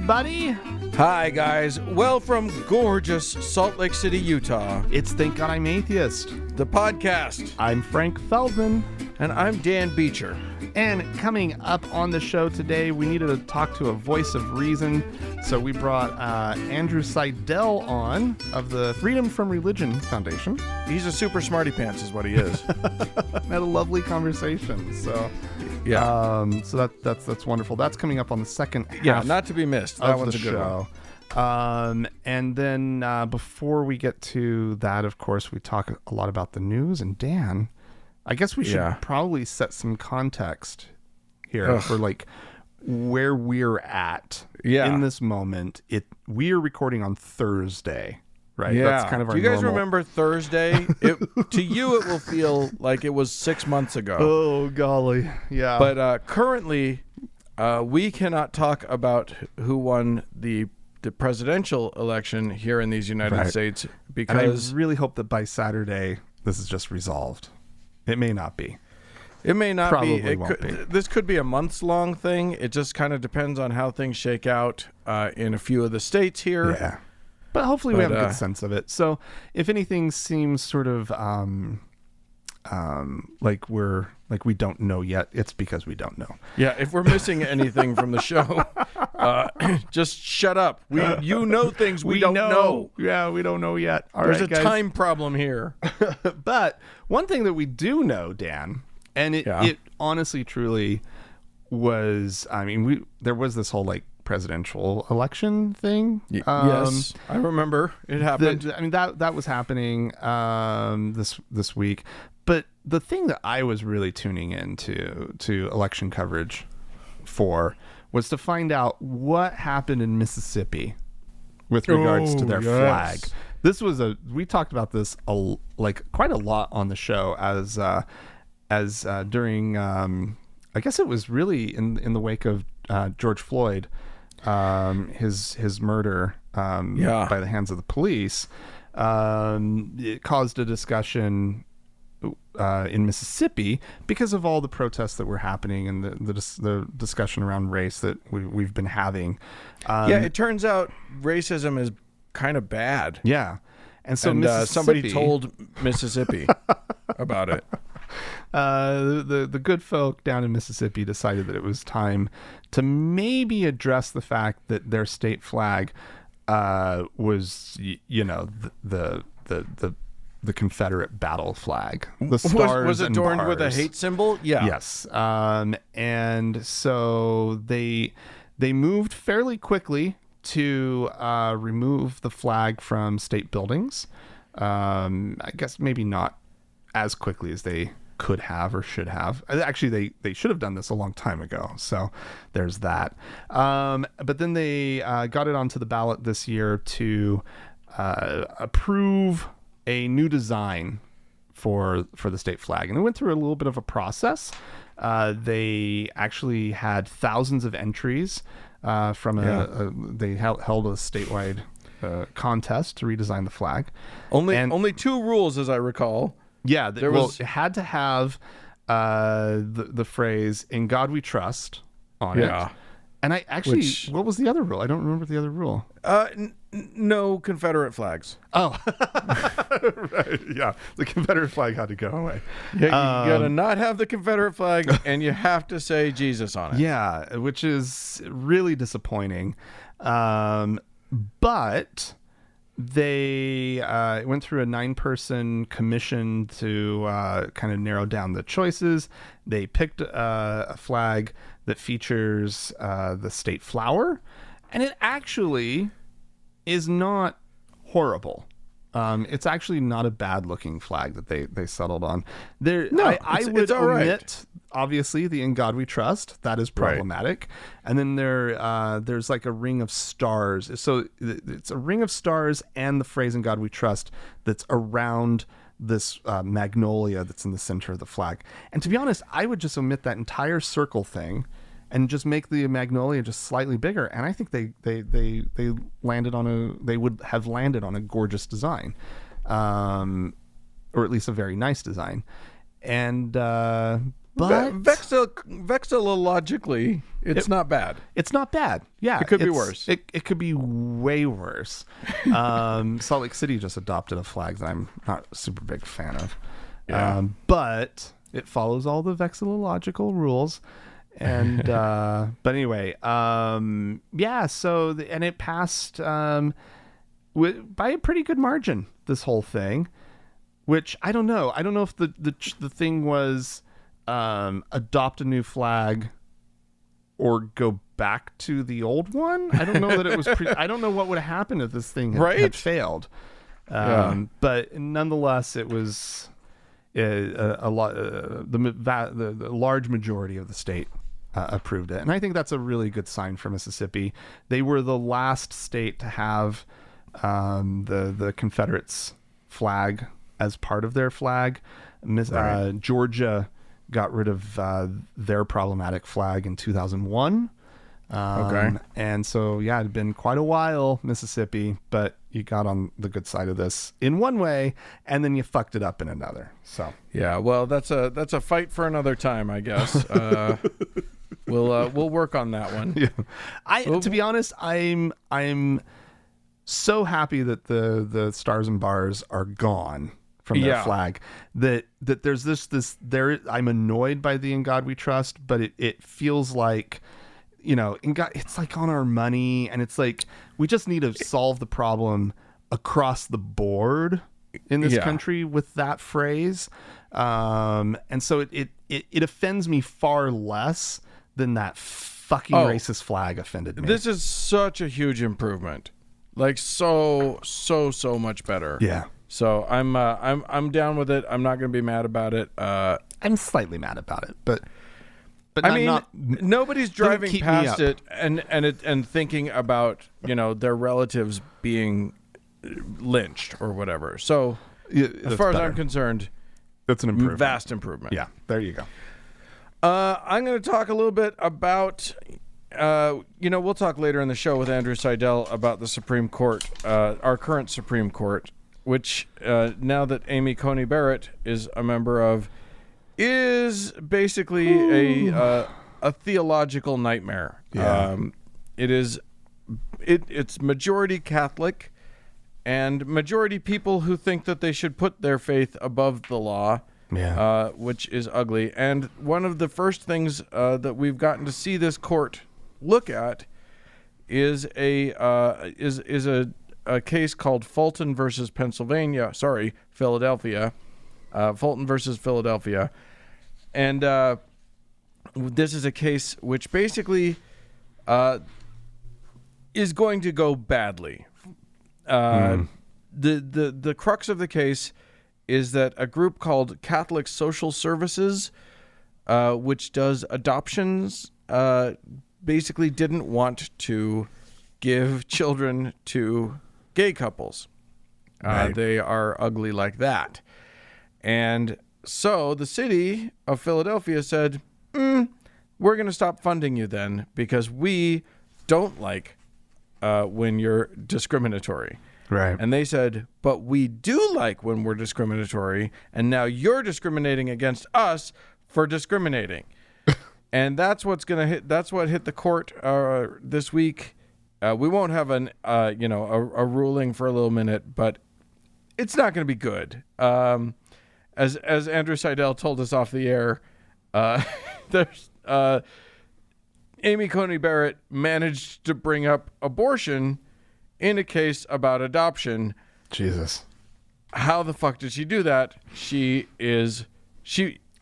everybody. Hi, guys. Well, from gorgeous Salt Lake City, Utah, It's Thank God I'm Atheist. the podcast. I'm Frank Feldman. And I'm Dan Beecher. And coming up on the show today, we needed to talk to a voice of reason. So we brought Andrew Seidel on of the Freedom from Religion Foundation. He's a super smarty pants is what he is. Had a lovely conversation. So Yeah. so that's wonderful. That's coming up on the second half. Yeah, not to be missed. That of one's the a good show. one. And then before we get to that, of course, we talk a lot about the news. And Dan, I guess we should probably set some context here for like where we're at in this moment. We are recording on Thursday, right? Yeah. That's kind of our Do you guys normal... remember Thursday? To you, it will feel like it was 6 months ago. Oh, golly. Yeah. But currently, we cannot talk about who won the presidential election here in these United States because... And I really hope that by Saturday, this is just resolved. It may not be. It may not Probably be. won't be. This could be a months-long thing. It just kind of depends on how things shake out in a few of the states here. Yeah. But hopefully we have a good sense of it. So if anything seems sort of like we don't know yet, it's because we don't know. Yeah, if we're missing anything from the show, just shut up. You know things we don't know. Yeah, we don't know yet. There's a guys. time problem here. But one thing that we do know, Dan, and it honestly truly was, I mean, there was this whole like presidential election thing. Yes, I remember it happened. That was happening this week. But the thing that I was really tuning into to election coverage for was to find out what happened in Mississippi with regards to their flag. This was we talked about this quite a lot on the show as during I guess it was really in the wake of George Floyd, his murder by the hands of the police. It caused a discussion in Mississippi because of all the protests that were happening and the discussion around race that we've been having. It turns out racism is kind of bad. Yeah. And so somebody told Mississippi about it. The good folk down in Mississippi decided that it was time to maybe address the fact that their state flag was, the Confederate battle flag. The stars was adorned with a hate symbol. Yeah. Yes. And so they moved fairly quickly to remove the flag from state buildings. I guess maybe not as quickly as they could have or should have. Actually, they should have done this a long time ago. So there's that. But then they got it onto the ballot this year to approve a new design for the state flag. And they went through a little bit of a process. They actually had thousands of entries from they held a statewide contest to redesign the flag. Only two rules, as I recall. Yeah, it had to have the phrase "In God We Trust" on it. And I actually, what was the other rule? I don't remember the other rule. No Confederate flags. Oh, right. Yeah, the Confederate flag had to go away. Yeah, you gotta not have the Confederate flag, and you have to say Jesus on it. Yeah, which is really disappointing. But they went through a 9-person commission to kind of narrow down the choices. They picked a flag that features the state flower, and it actually is not horrible. It's actually not a bad-looking flag that they settled on. I would omit, obviously, the "In God We Trust." That is problematic. And then there's like a ring of stars. So it's a ring of stars and the phrase "In God We Trust" that's around this magnolia that's in the center of the flag. And to be honest, I would just omit that entire circle thing and just make the magnolia just slightly bigger. And I think they would have landed on a gorgeous design, or at least a very nice design. And But vexillologically, it's not bad. It's not bad. Yeah. It could be worse. It could be way worse. Salt Lake City just adopted a flag that I'm not a super big fan of. Yeah. But it follows all the vexillological rules. And but anyway, yeah, so and it passed by a pretty good margin, this whole thing, which I don't know if the thing was adopt a new flag or go back to the old one. I don't know that it was I don't know what would have happened if this thing had failed. But nonetheless, it was a lot. The large majority of the state approved it, and I think that's a really good sign for Mississippi. They were the last state to have the Confederates flag as part of their flag. Georgia got rid of their problematic flag in 2001. And so, yeah, it had been quite a while, Mississippi, but you got on the good side of this in one way, and then you fucked it up in another. So, yeah, well, that's a fight for another time, I guess. We'll work on that one. Yeah. To be honest, I'm so happy that the stars and bars are gone from their flag, that there's this I'm annoyed by the "In God We Trust," but it feels like, in God, it's like on our money, and it's like we just need to solve the problem across the board in this country with that phrase, and so it offends me far less than that fucking racist flag offended me. This is such a huge improvement, like so much better. Yeah. So I'm down with it. I'm not going to be mad about it. I'm slightly mad about it, but I mean, nobody's driving past it and thinking about their relatives being lynched or whatever. So as far as I'm concerned, that's an improvement. Vast improvement. Yeah, there you go. I'm going to talk a little bit about. We'll talk later in the show with Andrew Seidel about the Supreme Court, our current Supreme Court, which now that Amy Coney Barrett is a member of, is basically a theological nightmare. Yeah. It's majority Catholic and majority people who think that they should put their faith above the law. Yeah. Which is ugly. And one of the first things that we've gotten to see this court look at is a case called Fulton versus Philadelphia. Fulton versus Philadelphia. And this is a case which basically is going to go badly. The crux of the case is that a group called Catholic Social Services, which does adoptions, basically didn't want to give children to gay couples. Right. They are ugly like that. And so the city of Philadelphia said, we're going to stop funding you then, because we don't like when you're discriminatory. Right. And they said, but we do like when we're discriminatory, and now you're discriminating against us for discriminating. And that's what's going to hit. That's what hit the court this week. We won't have a ruling for a little minute, but it's not going to be good. As Andrew Seidel told us off the air, there's Amy Coney Barrett managed to bring up abortion in a case about adoption. Jesus. How the fuck did she do that?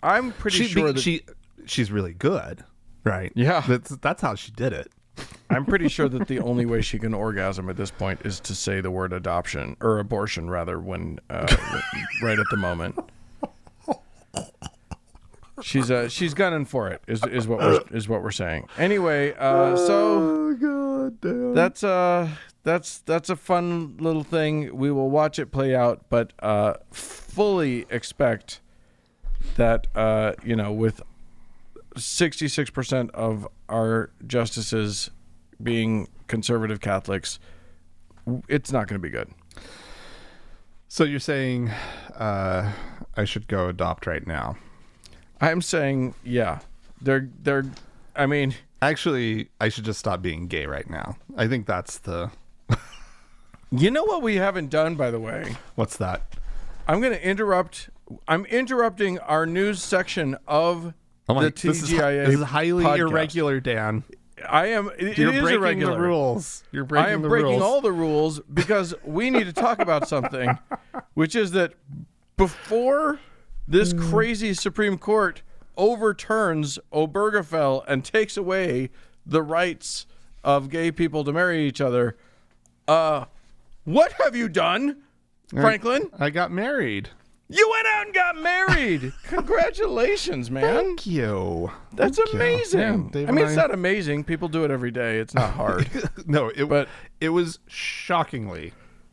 I'm pretty sure that she's really good, right? Yeah. That's how she did it. I'm pretty sure that the only way she can orgasm at this point is to say the word adoption, or abortion rather, when right at the moment. She's gunning for it is what we're saying. Anyway, so God damn. That's a fun little thing. We will watch it play out, but fully expect that with 66% of our justices being conservative Catholics, it's not going to be good. So you're saying I should go adopt right now? I'm saying, yeah, they're. I mean, Actually, I should just stop being gay right now. I think that's the. you know what we haven't done, by the way? What's that? I'm going to interrupt. I'm interrupting our news section of the TGIA. This is highly podcast. irregular, Dan. I am. You're breaking irregular. the rules. You're breaking I am the breaking rules. all the rules because we need to talk about something, which is that before this crazy Supreme Court overturns Obergefell and takes away the rights of gay people to marry each other, what have you done, Franklin? I got married. You went out and got married. Congratulations, man. Thank you. That's Thank you. amazing. Yeah, Dave I mean, and it's not amazing. People do it every day. It's not hard. No, But- it was shockingly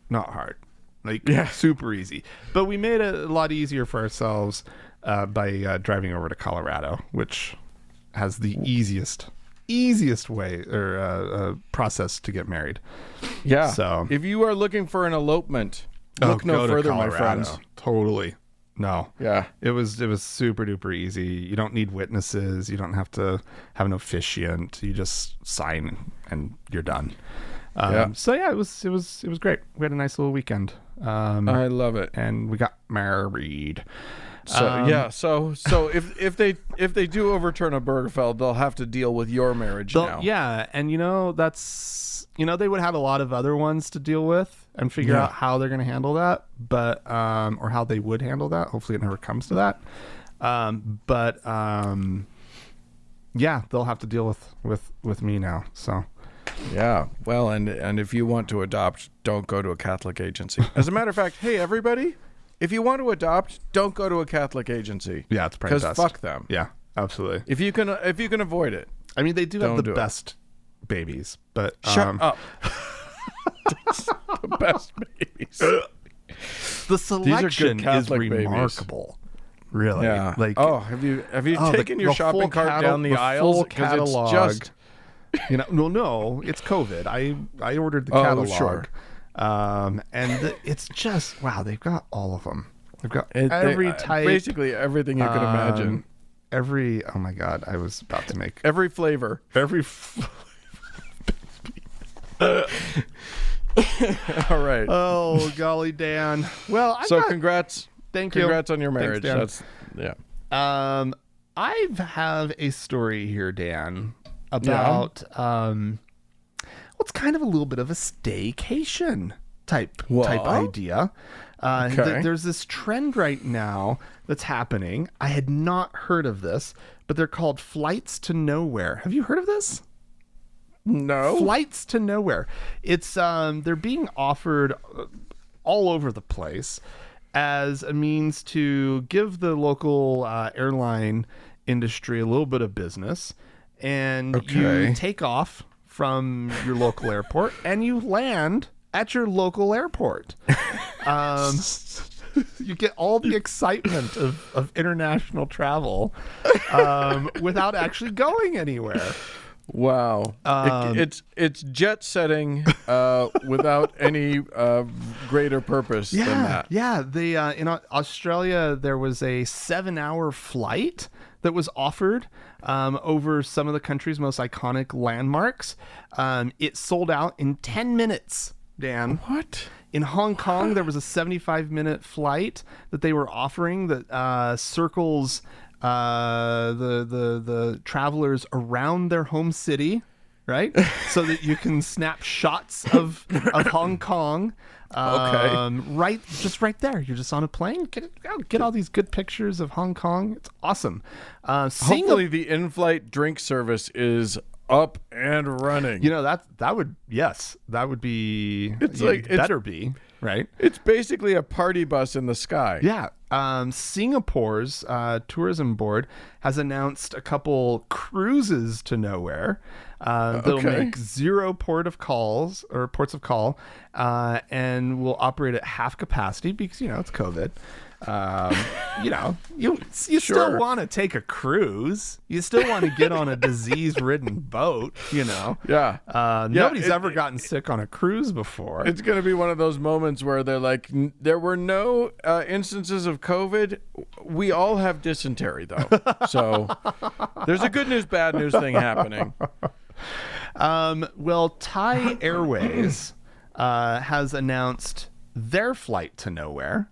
not hard. Like, Yeah. super easy. But we made it a lot easier for ourselves by driving over to Colorado, which has the easiest way or process to get married. Yeah. So- if you are looking for an elopement, look no go to further, my Colorado. friends. Totally. No. Yeah. It was super duper easy. You don't need witnesses. You don't have to have an officiant. You just sign and you're done. Yeah. So yeah, it was great. We had a nice little weekend. I love it. And we got married. So yeah, so if they do overturn Obergefell, they'll have to deal with your marriage now. Yeah, and that's they would have a lot of other ones to deal with and figure Yeah. out how they're going to handle that, but or how they would handle that. Hopefully, it never comes to that. Yeah, they'll have to deal with me now. So. Yeah. Well, and if you want to adopt, don't go to a Catholic agency. As a matter of fact, hey everybody, if you want to adopt, don't go to a Catholic agency. Yeah, it's probably because best. fuck them. Yeah, absolutely. If you can avoid it. I mean, they do Don't have do the it. best babies, but Shut up. The best babies. the selection is Catholic babies. remarkable. Really? Yeah. Like, have you taken your the shopping full cart down the aisles? full 'Cause catalog. it's just no, it's COVID. I ordered the Oh, catalog. sure. And it's just wow. They've got all of them. They've got every type, basically everything you can imagine. Every oh my god, I was about to make Every flavor. every. All right. Oh golly, Dan. Well, Congrats. Thank you. Congrats on your marriage. Thanks, That's yeah. I have a story here, Dan, about what's kind of a little bit of a staycation type What? idea. Okay. There's this trend right now that's happening. I had not heard of this, but they're called flights to nowhere. Have you heard of this? No. Flights to nowhere. It's they're being offered all over the place as a means to give the local airline industry a little bit of business, and Okay. you take off from your local airport and you land at your local airport. You get all the excitement of international travel without actually going anywhere. Wow. It's jet setting without any greater purpose than that. Yeah. They in Australia there was a 7-hour flight that was offered over some of the country's most iconic landmarks. It sold out in 10 minutes, Dan. What? In Hong Kong, there was a 75-minute flight that they were offering that circles the travelers around their home city, right? So that you can snap shots of Hong Kong. Right there. You're just on a plane. Get all these good pictures of Hong Kong. It's awesome. Hopefully the in-flight drink service is up and running. that would be. It better be right. It's basically a party bus in the sky. Yeah. Singapore's tourism board has announced a couple cruises to nowhere. that'll make 0 ports of call, and will operate at half capacity because it's COVID. You still want to take a cruise. You still want to get on a disease-ridden boat. Yeah. Nobody's ever gotten sick on a cruise before. It's going to be one of those moments where they're like, there were no instances of COVID. We all have dysentery, though. So there's a good news, bad news thing happening. Well, Thai Airways has announced their flight to nowhere.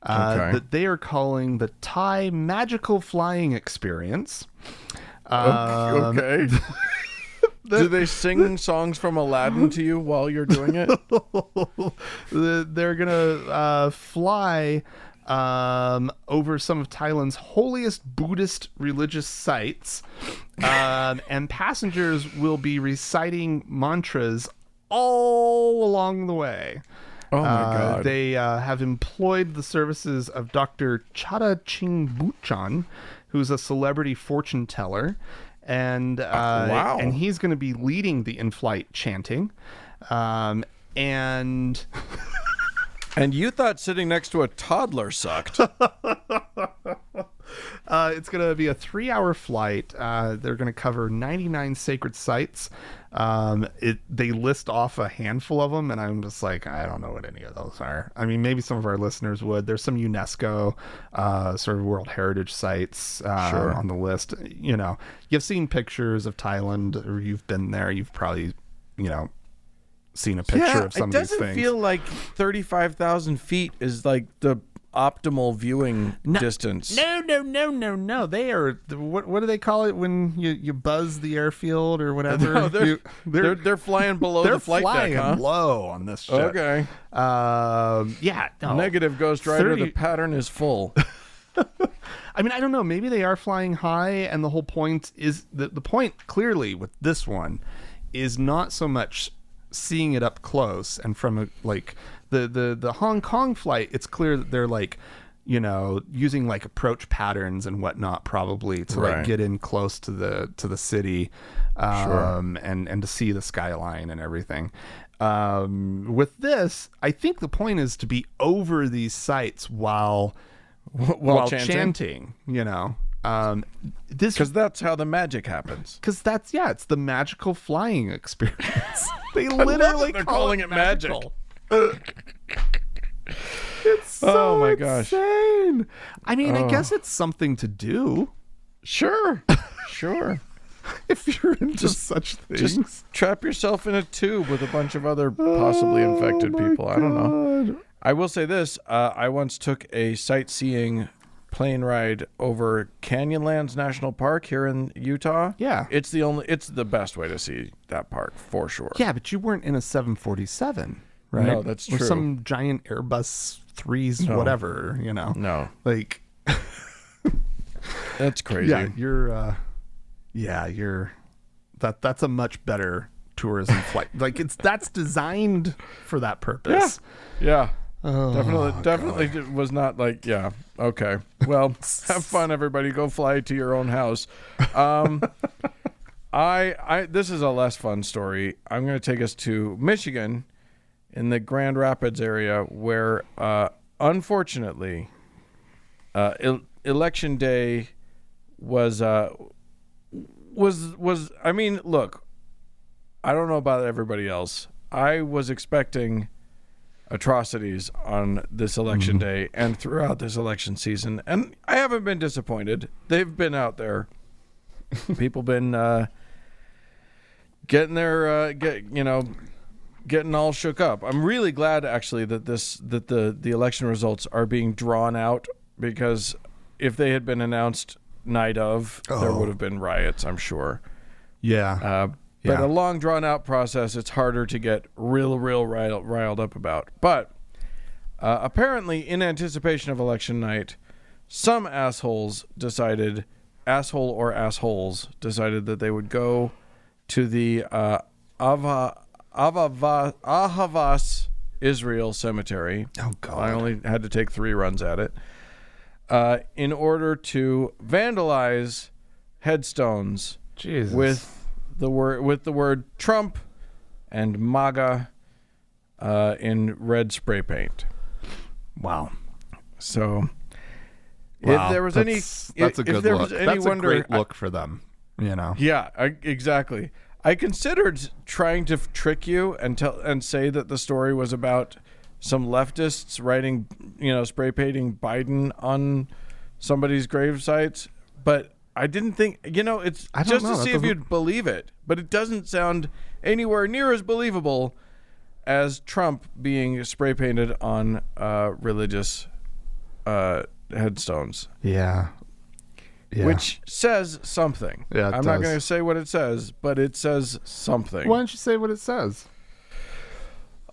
That they are calling the Thai Magical Flying Experience. Okay. Do they sing songs from Aladdin to you while you're doing it? They're going to fly over some of Thailand's holiest Buddhist religious sites. And passengers will be reciting mantras all along the way. Oh my God. They have employed the services of Dr. Chada Ching Buchan, who's a celebrity fortune teller. And wow. And he's going to be leading the in-flight chanting. And you thought sitting next to a toddler sucked. It's going to be a 3-hour flight. They're going to cover 99 sacred sites. They list off a handful of them, and I'm just like, I don't know what any of those are. I mean, maybe some of our listeners would. There's some UNESCO sort of World Heritage sites on the list. You've seen pictures of Thailand, or you've been there. You've probably, seen a picture of some of these things. It doesn't feel like 35,000 feet is like the optimal viewing distance. No. They are, what do they call it when you buzz the airfield or whatever? No, they're flying below the flight deck, huh? They're flying low on this ship. Okay. Negative Ghost Rider, the pattern is full. I mean, I don't know. Maybe they are flying high, and the whole point is the point clearly with this one is not so much seeing it up close and from the Hong Kong flight. It's clear that they're using approach patterns and whatnot, probably to get in close to the city, and to see the skyline and everything. With this, I think the point is to be over these sites while chanting. Because that's how the magic happens. Because it's the magical flying experience. They literally they're calling it magic. It's so my gosh. insane. I mean, I guess it's something to do. Sure. If you're into such things. Just trap yourself in a tube with a bunch of other possibly infected people. I don't know. I will say this. I once took a sightseeing plane ride over Canyonlands National Park here in Utah. Yeah. It's the best way to see that park for sure. Yeah, but you weren't in a 747, right? No, that's true. Or some giant Airbus 3s, whatever, No. That's crazy. Yeah, you're that's a much better tourism flight. That's designed for that purpose. Yeah. Definitely was not okay. Well, have fun, everybody. Go fly to your own house. This is a less fun story. I'm going to take us to Michigan in the Grand Rapids area where, unfortunately, election day was, I mean, look, I don't know about everybody else. I was expecting atrocities on this election day and throughout this election season, and I haven't been disappointed. They've been out there. People been getting all shook up. I'm really glad actually that the election results are being drawn out, because if they had been announced night of, there would have been riots, I'm sure. Yeah. But a long, drawn-out process, it's harder to get real riled up about. But apparently, in anticipation of election night, some assholes decided that they would go to the Ahavas Israel Cemetery. Oh, God. I only had to take 3 runs at it. In order to vandalize headstones with the word Trump and MAGA in red spray paint. Wow. So Wow. if there was that's a good look. That's a great look for them, you know. Yeah, exactly. I considered trying to trick you and say that the story was about some leftists writing, spray painting Biden on somebody's grave sites, but I didn't think, it's just to see if you'd believe it, but it doesn't sound anywhere near as believable as Trump being spray painted on religious headstones. Yeah. Which says something. Yeah, I'm not going to say what it says, but it says something. Why don't you say what it says?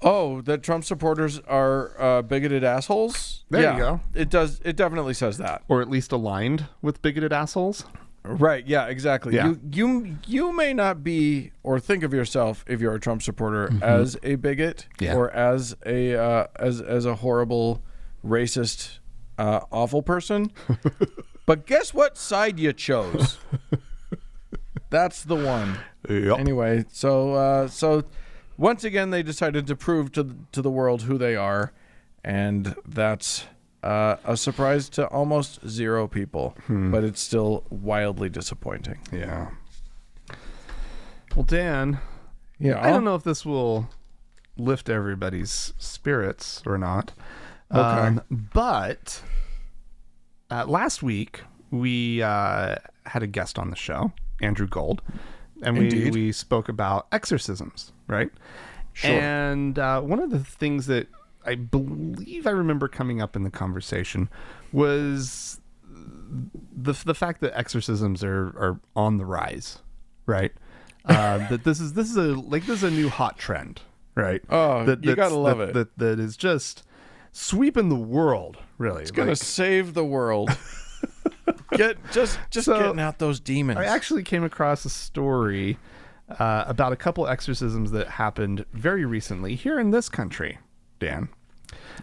Oh, that Trump supporters are bigoted assholes? There you go. It does. It definitely says that. Or at least aligned with bigoted assholes. Right. Yeah, exactly. Yeah. You may not be or think of yourself, if you're a Trump supporter, as a bigot or as a as a horrible, racist, awful person. But guess what side you chose? That's the one. Yep. Anyway, so once again they decided to prove to the world who they are, and that's a surprise to almost zero people. But it's still wildly disappointing. Yeah. Well, Dan, Yeah, I don't know if this will lift everybody's spirits or not. Okay. But last week we had a guest on the show, Andrew Gold, and we spoke about exorcisms, right? Sure. And one of the things that I believe I remember coming up in the conversation was the fact that exorcisms are on the rise, right? That this is a new hot trend, right? Oh, you gotta love it. That is just sweeping the world, really. It's gonna save the world. Getting out those demons. I actually came across a story about a couple exorcisms that happened very recently here in this country, Dan.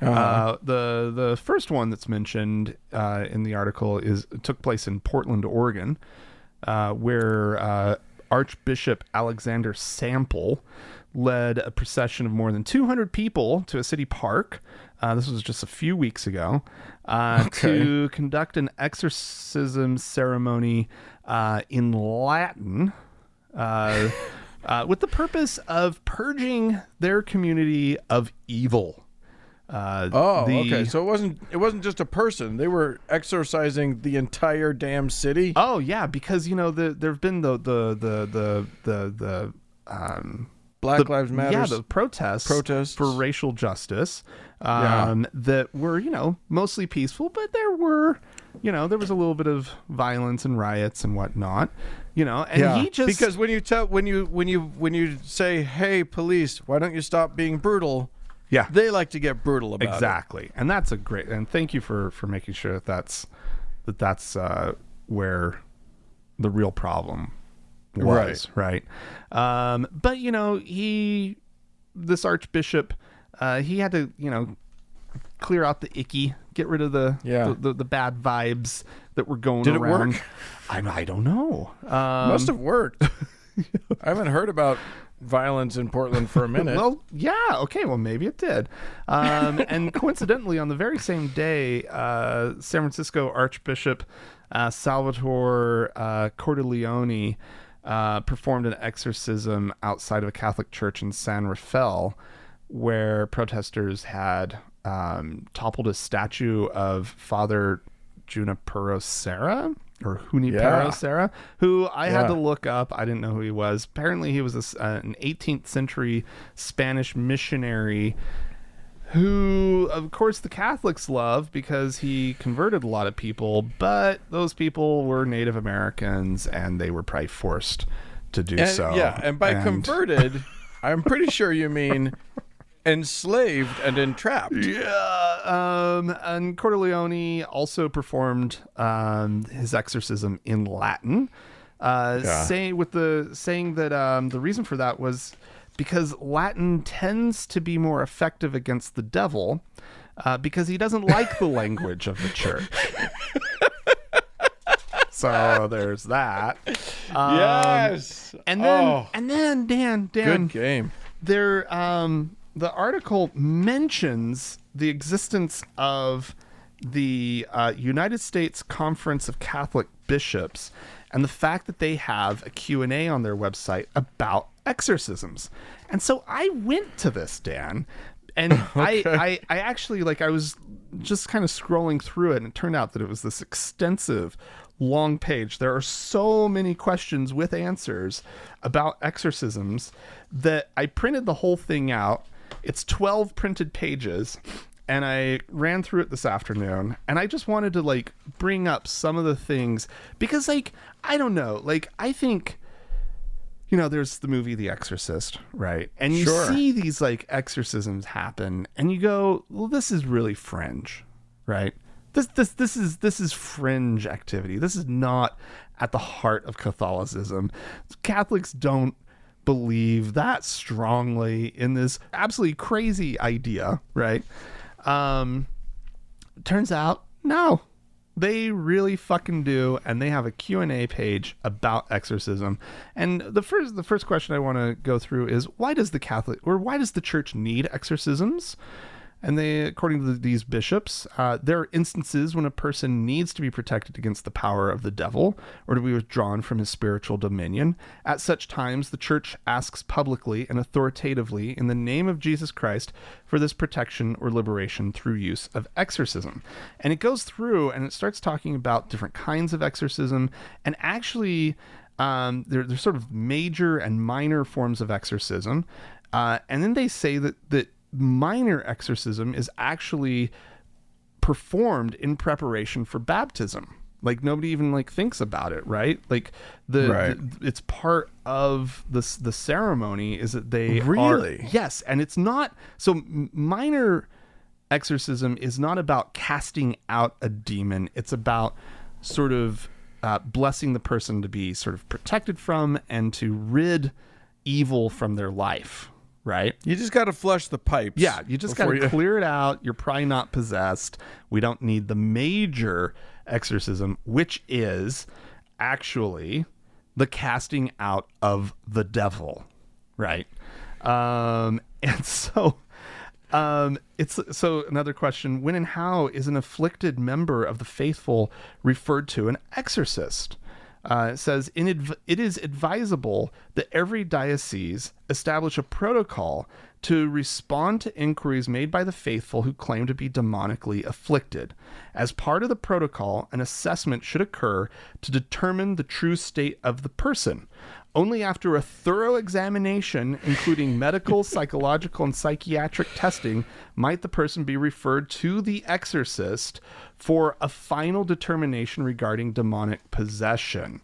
The first one that's mentioned in the article took place in Portland, Oregon, where Archbishop Alexander Sample led a procession of more than 200 people to a city park. This was just a few weeks ago, to conduct an exorcism ceremony in Latin, with the purpose of purging their community of evil. Okay. So it wasn't just a person; they were exorcising the entire damn city. Oh yeah, because there've been the Black Lives Matter. Yeah, the protests for racial justice. That were mostly peaceful, but there was a little bit of violence and riots and whatnot. He just, because when you say, "Hey, police, why don't you stop being brutal?" Yeah, they like to get brutal about exactly. And that's and thank you for making sure that's where the real problem was, right? But this archbishop, he had to clear out the icky, get rid of the bad vibes that were going Did around. It work? I don't know. Must have worked. I haven't heard about violence in Portland for a minute. Well, yeah, okay, well maybe it did. And coincidentally, on the very same day, San Francisco Archbishop Salvatore Cordileone performed an exorcism outside of a Catholic church in San Rafael, where protesters had toppled a statue of Father Junipero Serra, or Junipero Serra, who I had to look up. I didn't know who he was. Apparently he was an 18th century Spanish missionary who, of course, the Catholics love because he converted a lot of people, but those people were Native Americans and they were probably forced to do so. Yeah, and by converted, I'm pretty sure you mean enslaved and entrapped. Yeah. And Cordileone also performed his exorcism in Latin, saying that the reason for that was because Latin tends to be more effective against the devil, because he doesn't like the language of the church. So there's that. Yes. And then Dan, Good game. there the article mentions the existence of the United States Conference of Catholic Bishops and the fact that they have a Q&A on their website about exorcisms. And so I went to this, Dan, and I actually, like, I was just kind of scrolling through it, and it turned out that it was this extensive long page. There are so many questions with answers about exorcisms that I printed the whole thing out. It's 12 printed pages, and I ran through it this afternoon, and I just wanted to, like, bring up some of the things because, like, I don't know, like, I think, you know, there's the movie The Exorcist, right? And you see these, like, exorcisms happen, and you go, well, this is really fringe, right? This is fringe activity. This is not at the heart of Catholicism. Catholics don't believe that strongly in this absolutely crazy idea, right? Turns out, no, they really fucking do, and they have a Q&A page about exorcism. And the first question I want to go through is, why does the church need exorcisms? And they, according to these bishops, there are instances when a person needs to be protected against the power of the devil or to be withdrawn from his spiritual dominion. At such times, the church asks publicly and authoritatively in the name of Jesus Christ for this protection or liberation through use of exorcism. And it goes through and it starts talking about different kinds of exorcism, and actually there's sort of major and minor forms of exorcism. And then they say that minor exorcism is actually performed in preparation for baptism. Like, nobody even, like, thinks about it, right? Like, it's part of the ceremony is that they really? Yes, and it's not, so minor exorcism is not about casting out a demon. It's about sort of blessing the person to be sort of protected from and to rid evil from their life. Right? You just got to flush the pipes. Yeah, you just got to clear it out. You're probably not possessed. We don't need the major exorcism, which is actually the casting out of the devil, right? And so another question, when and how is an afflicted member of the faithful referred to an exorcist? It says, it is advisable that every diocese establish a protocol to respond to inquiries made by the faithful who claim to be demonically afflicted. As part of the protocol, an assessment should occur to determine the true state of the person. Only after a thorough examination, including medical, psychological, and psychiatric testing, might the person be referred to the exorcist for a final determination regarding demonic possession.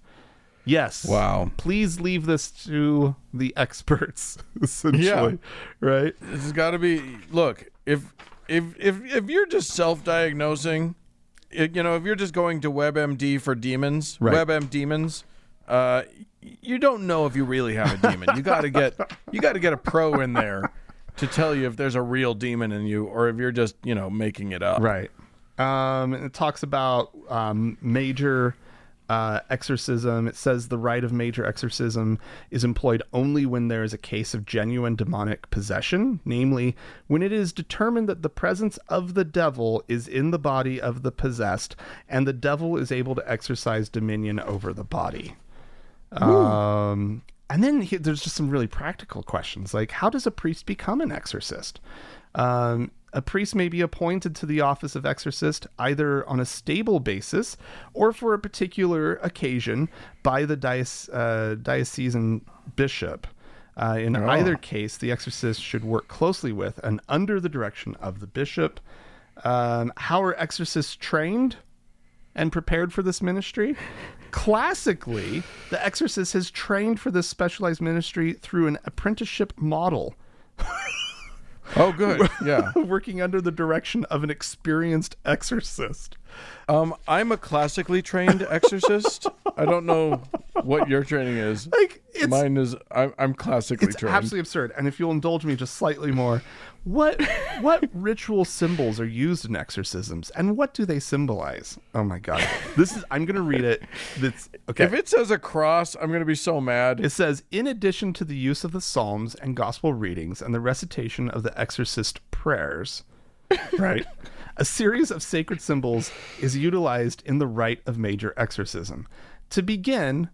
Yes. Wow. Please leave this to the experts, essentially. Yeah. Right? This has got to be, look, if you're just self-diagnosing, if you're just going to WebMD for demons, right. WebM demons, you don't know if you really have a demon. You got to get a pro in there to tell you if there's a real demon in you or if you're just, making it up. Right. It talks about major exorcism. It says the rite of major exorcism is employed only when there is a case of genuine demonic possession, namely when it is determined that the presence of the devil is in the body of the possessed and the devil is able to exercise dominion over the body. And then there's just some really practical questions, like, how does a priest become an exorcist? A priest may be appointed to the office of exorcist either on a stable basis or for a particular occasion by the diocesan bishop. In either case, the exorcist should work closely with and under the direction of the bishop. How are exorcists trained and prepared for this ministry? Classically, the exorcist has trained for this specialized ministry through an apprenticeship model. Oh, good. Yeah. Working under the direction of an experienced exorcist. I'm a classically trained exorcist. I don't know what your training is. Like, it's, mine is I'm classically it's trained. absolutely absurd. And if you'll indulge me just slightly more, what ritual symbols are used in exorcisms, and what do they symbolize? Oh my God, I'm gonna read it. That's okay. If it says a cross, I'm gonna be so mad. It says, in addition to the use of the Psalms and Gospel readings and the recitation of the exorcist prayers, right, a series of sacred symbols is utilized in the rite of major exorcism. To begin,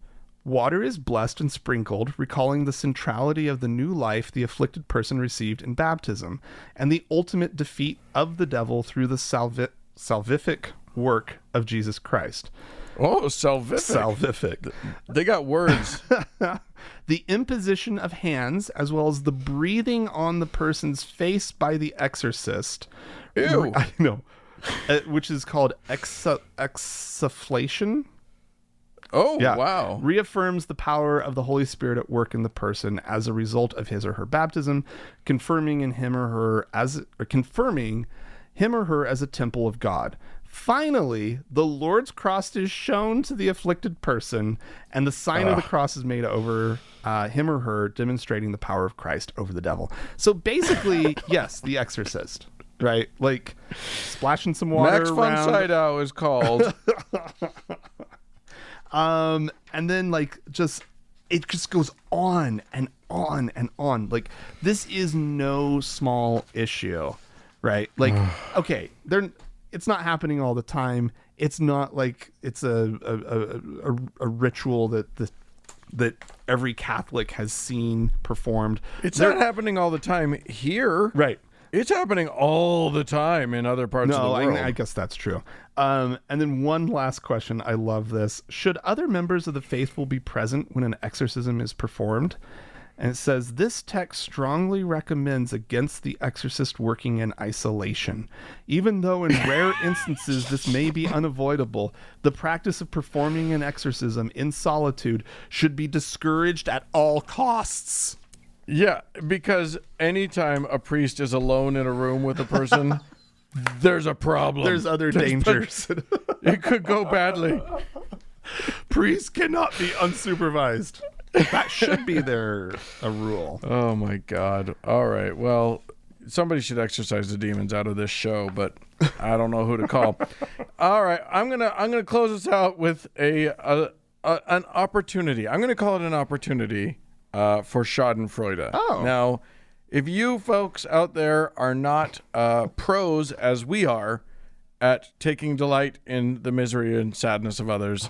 water is blessed and sprinkled, recalling the centrality of the new life the afflicted person received in baptism, and the ultimate defeat of the devil through the salvific work of Jesus Christ. Oh, salvific. They got words. The imposition of hands, as well as the breathing on the person's face by the exorcist. Ew. I know. Which is called exsufflation. Oh, Yeah. wow. Reaffirms the power of the Holy Spirit at work in the person as a result of his or her baptism, confirming him or her as a temple of God. Finally, the Lord's cross is shown to the afflicted person, and the sign of the cross is made over him or her, demonstrating the power of Christ over the devil. So basically, yes, The Exorcist, right? Like splashing some water Max around. von Sydow is called. And then like it just goes on and on and on. Like, this is no small issue, right? Like, okay, it's not happening all the time. It's not like it's a ritual that every Catholic has seen performed. It's not happening all the time here. Right. It's happening all the time in other parts of the world. I guess that's true. And then one last question. I love this. Should other members of the faithful be present when an exorcism is performed? And it says, this text strongly recommends against the exorcist working in isolation. Even though in rare instances this may be unavoidable, the practice of performing an exorcism in solitude should be discouraged at all costs. Yeah, because anytime a priest is alone in a room with a person, there's a problem. There's other dangers. It could go badly. Priests cannot be unsupervised. That should be a rule. Oh my God. All right. Well, somebody should exorcise the demons out of this show, but I don't know who to call. All right. I'm gonna close this out with an opportunity. I'm gonna call it an opportunity for Schadenfreude. Oh. Now, if you folks out there are not pros as we are at taking delight in the misery and sadness of others,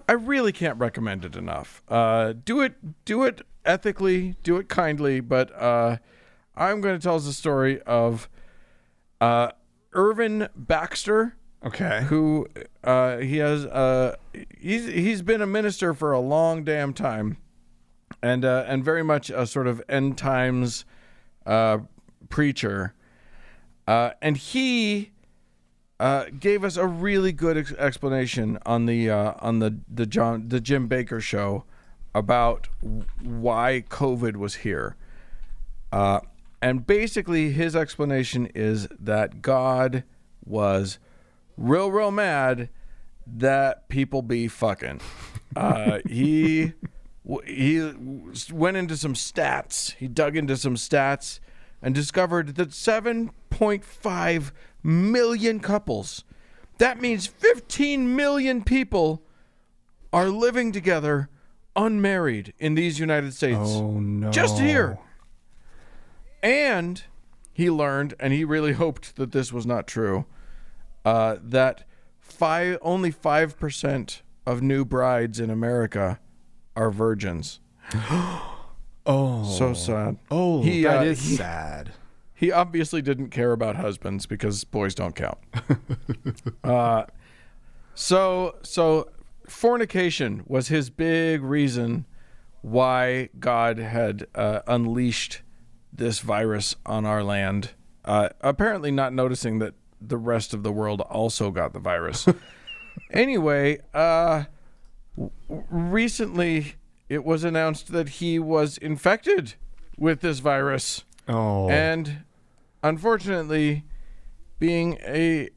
I really can't recommend it enough. Do it ethically, do it kindly, but I'm going to tell us the story of Irvin Baxter. Okay. Who he's been a minister for a long damn time, and very much a sort of end times preacher, and he gave us a really good explanation on the Jim Bakker show about why COVID was here, and basically his explanation is that God was real mad that people be fucking. He went into some stats. He dug into some stats and discovered that 7.5 million couples, that means 15 million people, are living together unmarried in these United States. Oh no. Just here. And he learned, and he really hoped that this was not true, that only 5% of new brides in America are virgins. Oh. So sad. Oh, that is sad. He obviously didn't care about husbands because boys don't count. So fornication was his big reason why God had unleashed this virus on our land. Apparently not noticing that the rest of the world also got the virus. Anyway, recently it was announced that he was infected with this virus. Oh. And unfortunately, being a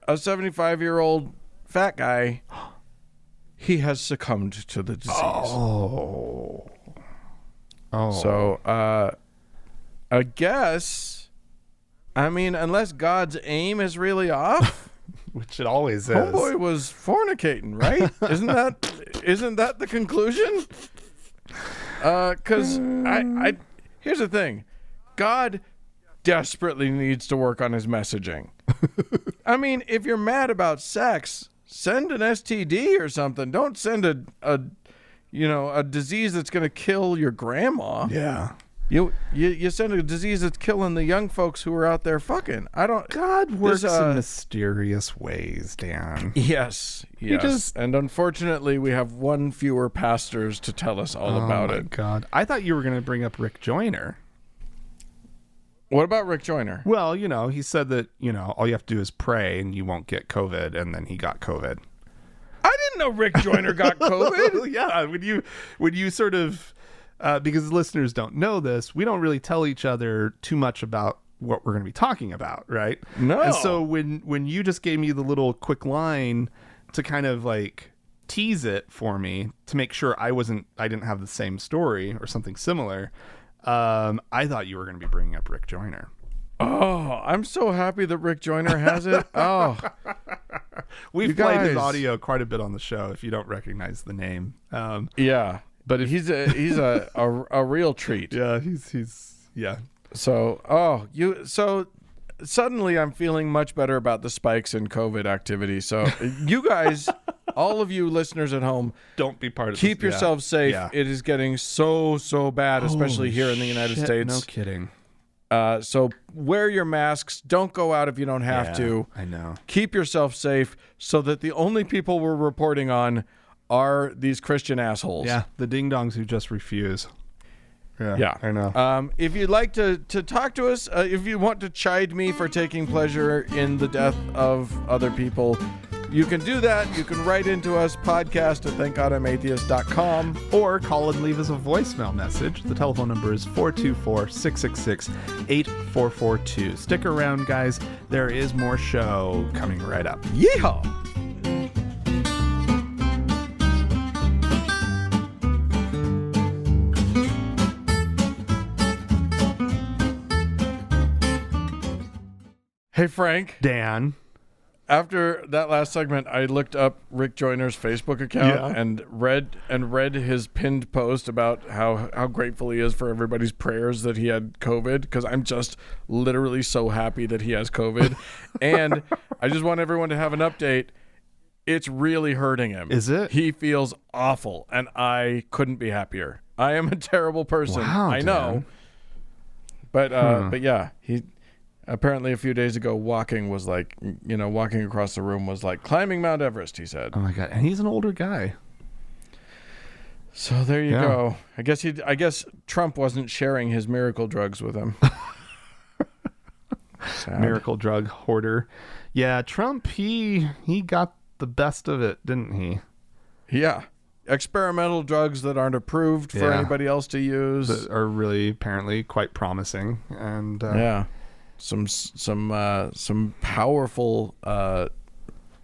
75-year-old fat guy, he has succumbed to the disease. Oh. So, I guess, I mean, unless God's aim is really off, Which it always is. homeboy was fornicating, right? Isn't that the conclusion? Because here's the thing, God desperately needs to work on his messaging. I mean, if you're mad about sex, send an STD or something. Don't send a disease that's going to kill your grandma. Yeah. You send a disease that's killing the young folks who are out there fucking. God works in mysterious ways, Dan. Yes. And unfortunately, we have one fewer pastors to tell us all about it. God. I thought you were going to bring up Rick Joyner. What about Rick Joyner? Well, he said that, all you have to do is pray and you won't get COVID, and then he got COVID. I didn't know Rick Joyner got COVID. Yeah, when you sort of, because listeners don't know this, we don't really tell each other too much about what we're going to be talking about, right? No. And so when you just gave me the little quick line to kind of like tease it for me to make sure I didn't have the same story or something similar, I thought you were going to be bringing up Rick Joyner. Oh, I'm so happy that Rick Joyner has it. Oh, we've played his audio quite a bit on the show. If you don't recognize the name, yeah, but he's a real treat. Yeah, he's yeah. So suddenly I'm feeling much better about the spikes in COVID activity. So you guys, all of you listeners at home, don't be part of keep this. yourselves safe. Yeah. It is getting so bad, especially here in the United States. No kidding. So wear your masks. Don't go out if you don't have to. I know. Keep yourself safe so that the only people we're reporting on are these Christian assholes. Yeah, the ding-dongs who just refuse. Yeah, I know. If you'd like to talk to us, if you want to chide me for taking pleasure in the death of other people, you can do that. You can write into us, podcast@thankgodimatheist.com. Or call and leave us a voicemail message. The telephone number is 424-666-8442. Stick around, guys. There is more show coming right up. Yeehaw! Hey, Frank. Dan. After that last segment, I looked up Rick Joyner's Facebook account and read his pinned post about how grateful he is for everybody's prayers that he had COVID, because I'm just literally so happy that he has COVID. And I just want everyone to have an update. It's really hurting him. Is it? He feels awful, and I couldn't be happier. I am a terrible person. Wow, I know. But yeah, he... Apparently, a few days ago, walking across the room was like climbing Mount Everest, he said. Oh, my God. And he's an older guy. So there you go. I guess Trump wasn't sharing his miracle drugs with him. Miracle drug hoarder. Yeah, Trump, he got the best of it, didn't he? Yeah. Experimental drugs that aren't approved for anybody else to use. That are really, apparently, quite promising. And some powerful what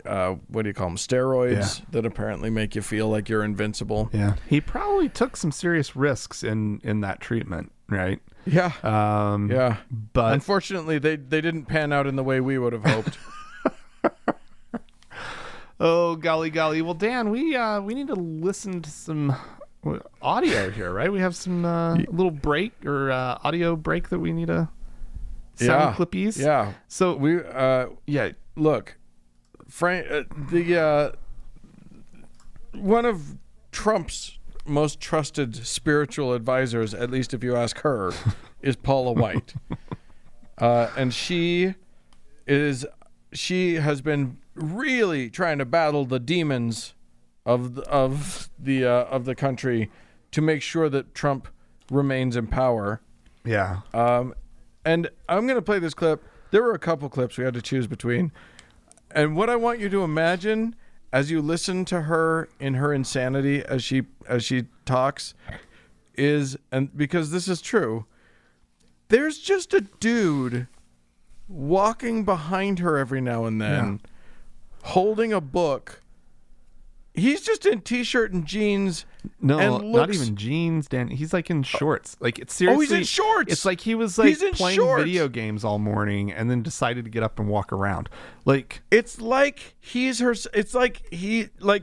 do you call them, steroids that apparently make you feel like you're invincible. He probably took some serious risks in that treatment, right? But unfortunately they didn't pan out in the way we would have hoped. Oh, golly. Well, Dan, we need to listen to some audio here, right? We have some little break or audio break that we need to sound clippies. Yeah. So we look, Frank, one of Trump's most trusted spiritual advisors, at least if you ask her, is Paula White. And she has been really trying to battle the demons of the country to make sure that Trump remains in power. Yeah. And I'm going to play this clip. There were a couple clips we had to choose between. And what I want you to imagine as you listen to her in her insanity as she talks is, and because this is true, there's just a dude walking behind her every now and then, holding a book He's just in t-shirt and jeans. No, and not even jeans, Dan. He's like in shorts. Like it's seriously. Oh, he's in shorts. It's like he was like playing shorts. video games all morning and then decided to get up and walk around. Like it's like he's her. It's like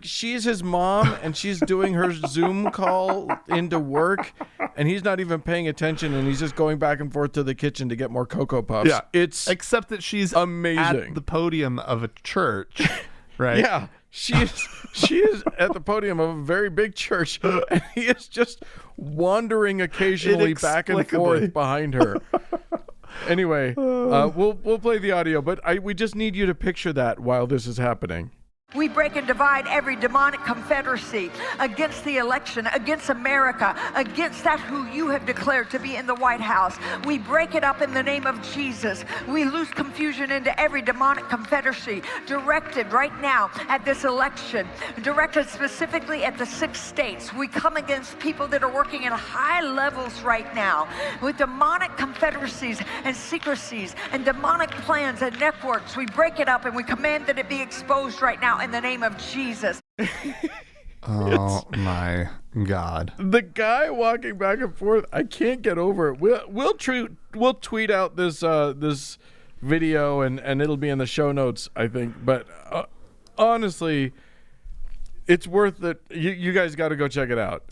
she's his mom and she's doing her Zoom call into work, and he's not even paying attention, and he's just going back and forth to the kitchen to get more Cocoa Puffs. Yeah, it's except that she's amazing at the podium of a church, right? Yeah. She is at the podium of a very big church, and he is just wandering occasionally back and forth behind her. Anyway, we'll play the audio, but we just need you to picture that while this is happening. We break and divide every demonic confederacy against the election, against America, against that who you have declared to be in the White House. We break it up in the name of Jesus. We loose confusion into every demonic confederacy directed right now at this election, directed specifically at the 6 states. We come against people that are working at high levels right now with demonic confederacies and secrecies and demonic plans and networks. We break it up and we command that it be exposed right now in the name of Jesus. Oh my God! The guy walking back and forth, I can't get over it. We'll tweet out this this video and it'll be in the show notes, I think. But honestly, it's worth it. You guys got to go check it out.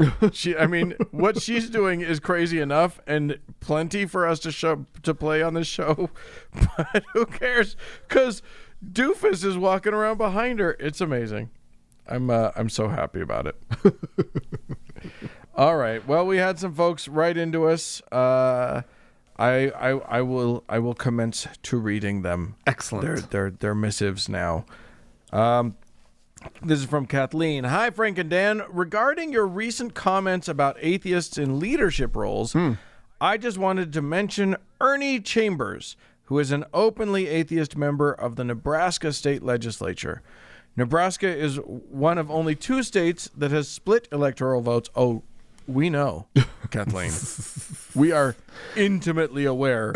What she's doing is crazy enough and plenty for us to play on this show. But who cares? Because Doofus is walking around behind her. It's amazing. I'm so happy about it. All right. Well, we had some folks write into us. I will commence to reading them. Excellent. They're missives now. This is from Kathleen. Hi, Frank and Dan. Regarding your recent comments about atheists in leadership roles, I just wanted to mention Ernie Chambers, who is an openly atheist member of the Nebraska state legislature. Nebraska is one of only 2 states that has split electoral votes. Oh, we know, Kathleen. We are intimately aware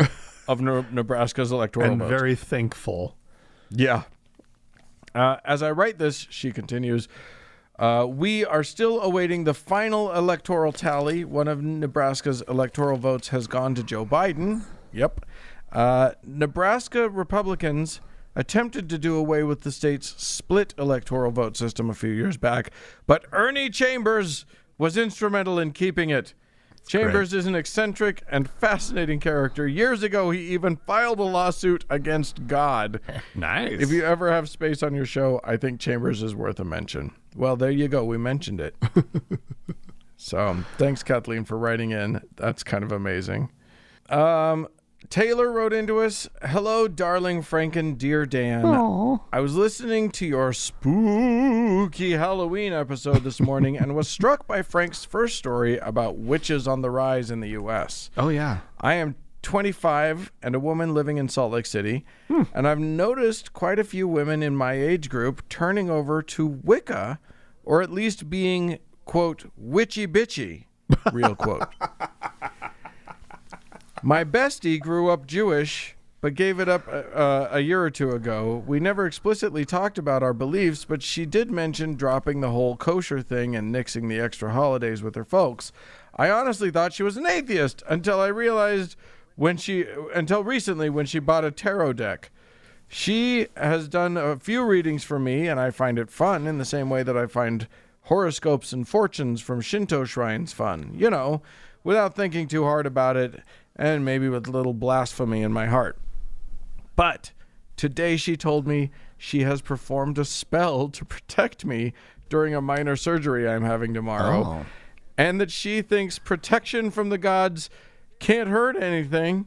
of Nebraska's electoral votes. And very thankful. Yeah. As I write this, she continues, we are still awaiting the final electoral tally. One of Nebraska's electoral votes has gone to Joe Biden. Yep. Nebraska Republicans attempted to do away with the state's split electoral vote system a few years back, but Ernie Chambers was instrumental in keeping it. Chambers is an eccentric and fascinating character. Years ago, he even filed a lawsuit against God. Nice. If you ever have space on your show, I think Chambers is worth a mention. Well, there you go. We mentioned it. So thanks, Kathleen, for writing in. That's kind of amazing. Taylor wrote into us, hello, darling Frank and dear Dan. Aww. I was listening to your spooky Halloween episode this morning and was struck by Frank's first story about witches on the rise in the U.S. Oh, yeah. I am 25 and a woman living in Salt Lake City, and I've noticed quite a few women in my age group turning over to Wicca, or at least being, quote, witchy bitchy, real quote. My bestie grew up Jewish, but gave it up a year or 2 ago. We never explicitly talked about our beliefs, but she did mention dropping the whole kosher thing and nixing the extra holidays with her folks. I honestly thought she was an atheist until I realized until recently when she bought a tarot deck. She has done a few readings for me, and I find it fun in the same way that I find horoscopes and fortunes from Shinto shrines fun. You know, without thinking too hard about it, and maybe with a little blasphemy in my heart. But today she told me she has performed a spell to protect me during a minor surgery I'm having tomorrow, and that she thinks protection from the gods can't hurt anything.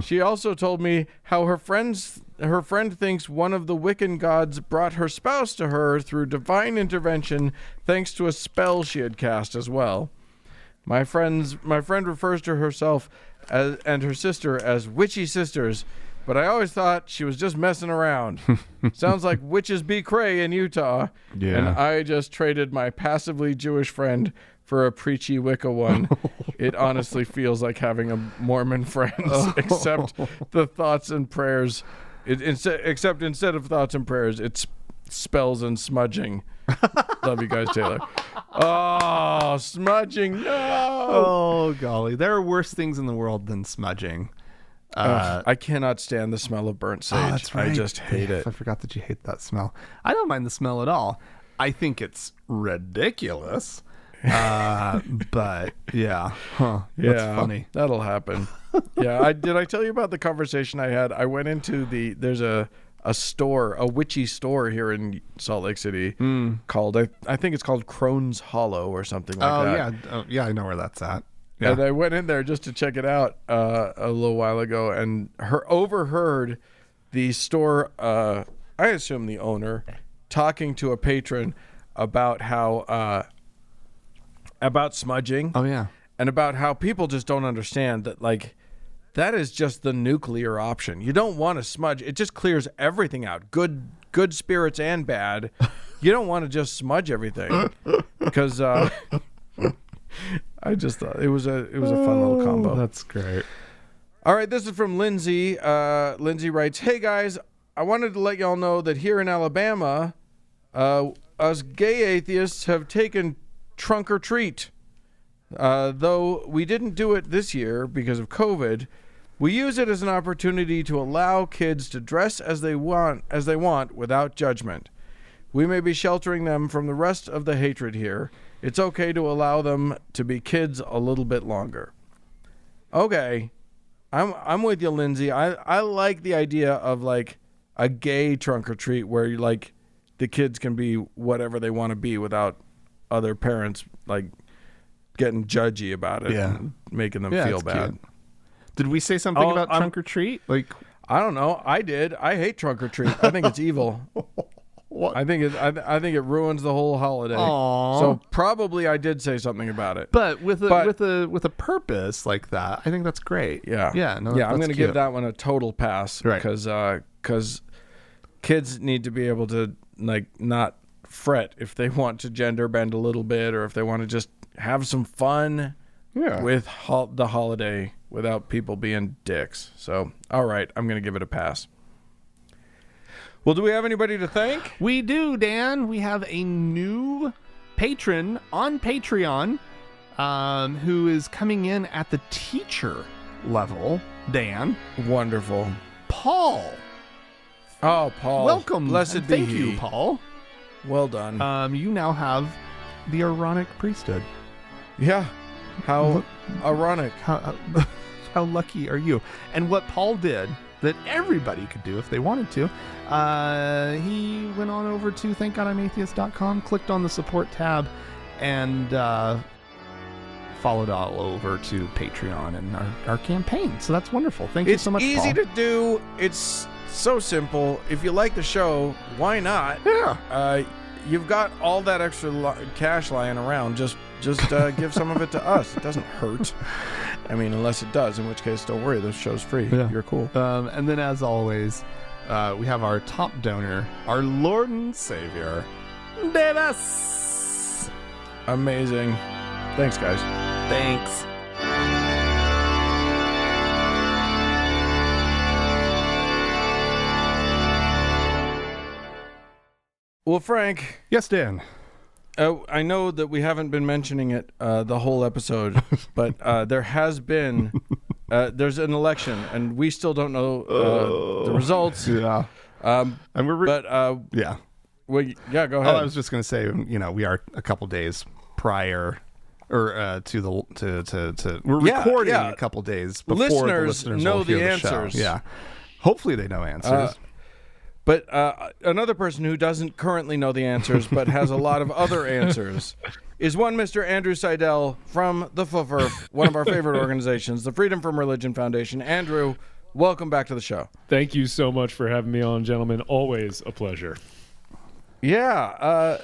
She also told me how her friend thinks one of the Wiccan gods brought her spouse to her through divine intervention thanks to a spell she had cast as well. My friend refers to herself and her sister as witchy sisters, but I always thought she was just messing around. Sounds like witches be cray in Utah. Yeah. And I just traded my passively Jewish friend for a preachy Wicca one. It honestly feels like having a Mormon friend, except the thoughts and prayers. Except instead of thoughts and prayers, it's spells and smudging. Love you guys, Taylor. Oh, smudging. No. Oh, golly. There are worse things in the world than smudging. I cannot stand the smell of burnt sage. Oh, that's right. I just hate it. I forgot that you hate that smell. I don't mind the smell at all. I think it's ridiculous. But yeah. That's funny. That'll happen. Yeah. Did I tell you about the conversation I had? I went into there's a store, a witchy store here in Salt Lake City called, I think it's called Crone's Hollow or something like that. Yeah. Yeah, I know where that's at. Yeah. And I went in there just to check it out a little while ago, and overheard the store, I assume the owner, talking to a patron about how about smudging. Oh, yeah. And about how people just don't understand that, like, that is just the nuclear option. You don't want to smudge. It just clears everything out. Good spirits and bad. You don't want to just smudge everything because I just thought it was a fun little combo. That's great. All right, this is from Lindsay. Lindsay writes, "Hey guys, I wanted to let y'all know that here in Alabama, us gay atheists have taken trunk or treat. Though we didn't do it this year because of COVID, we use it as an opportunity to allow kids to dress as they want without judgment. We may be sheltering them from the rest of the hatred here. It's okay to allow them to be kids a little bit longer." Okay, I'm with you, Lindsay. I like the idea of like a gay trunk or treat where you like the kids can be whatever they want to be without other parents like getting judgy about it and making them feel bad. Cute. Did we say something about trunk or treat? Like, I don't know. I did. I hate trunk or treat. I think it's evil. what? I think it ruins the whole holiday. Aww. So probably I did say something about it. But with a purpose like that, I think that's great. Yeah. Yeah. No, yeah. I'm going to give that one a total pass, right? Because kids need to be able to like not fret if they want to gender bend a little bit, or if they want to just have some fun with the holiday without people being dicks. So, all right, I'm going to give it a pass. Well, do we have anybody to thank? We do, Dan. We have a new patron on Patreon who is coming in at the teacher level, Dan. Wonderful. Paul. Oh, Paul. Welcome. Blessed be Thank you, Paul. Well done. You now have the Aaronic priesthood. Yeah. How ironic. How lucky are you? And what Paul did that everybody could do if they wanted to, he went on over to thankgodimatheist.com, clicked on the support tab, and followed all over to Patreon and our campaign. So that's wonderful. Thank you so much, Paul. It's easy to do. It's so simple. If you like the show, why not? Yeah. You've got all that extra cash lying around. Just give some of it to us. It doesn't hurt. I mean, unless it does, in which case, don't worry. This show's free. Yeah. You're cool. And then, as always, we have our top donor, our Lord and Savior, Davis. Amazing. Thanks, guys. Thanks. Well, Frank. Yes, Dan. I know that we haven't been mentioning it the whole episode, but there has been there's an election, and we still don't know the results. Yeah. And yeah. Well, yeah. Go ahead. I was just going to say, we are a couple days prior, or we're recording a couple days before the listeners know will the hear answers. Show. Yeah. Hopefully they know answers. But another person who doesn't currently know the answers but has a lot of other answers is one Mr. Andrew Seidel from the FFRF, one of our favorite organizations, the Freedom from Religion Foundation. Andrew, welcome back to the show. Thank you so much for having me on, gentlemen. Always a pleasure. Yeah.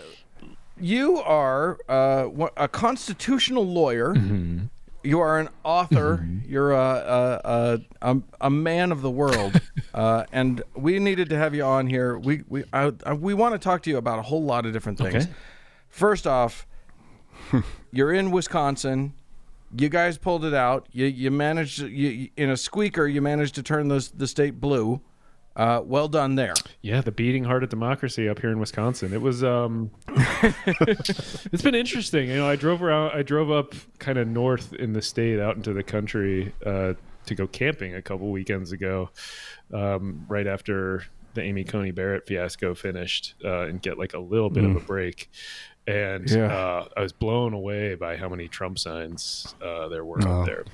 You are a constitutional lawyer. Mm-hmm. You are an author. Mm-hmm. You're a man of the world, and we needed to have you on here. We want to talk to you about a whole lot of different things. Okay. First off, you're in Wisconsin. You guys pulled it out. You managed in a squeaker. You managed to turn the state blue. Well done there. Yeah, the beating heart of democracy up here in Wisconsin. It was it's been interesting. I drove up kind of north in the state out into the country to go camping a couple weekends ago, right after the Amy Coney Barrett fiasco finished, and get like a little bit of a break. And I was blown away by how many Trump signs there were up there.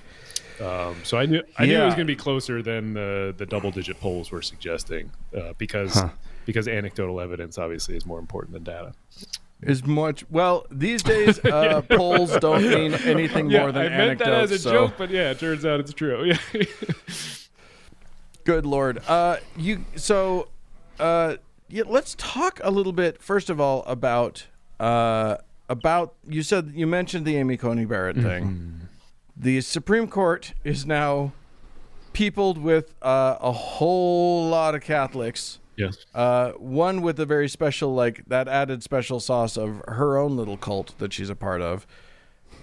So I knew it was going to be closer than the double-digit polls were suggesting, because anecdotal evidence obviously is more important than data. These days polls don't mean anything more than anecdotes. I meant that as a joke, but it turns out it's true. Yeah. Good Lord. Let's talk a little bit first of all about you mentioned the Amy Coney Barrett thing. Mm-hmm. The Supreme Court is now peopled with a whole lot of Catholics. Yes. One with a very special, that added special sauce of her own little cult that she's a part of.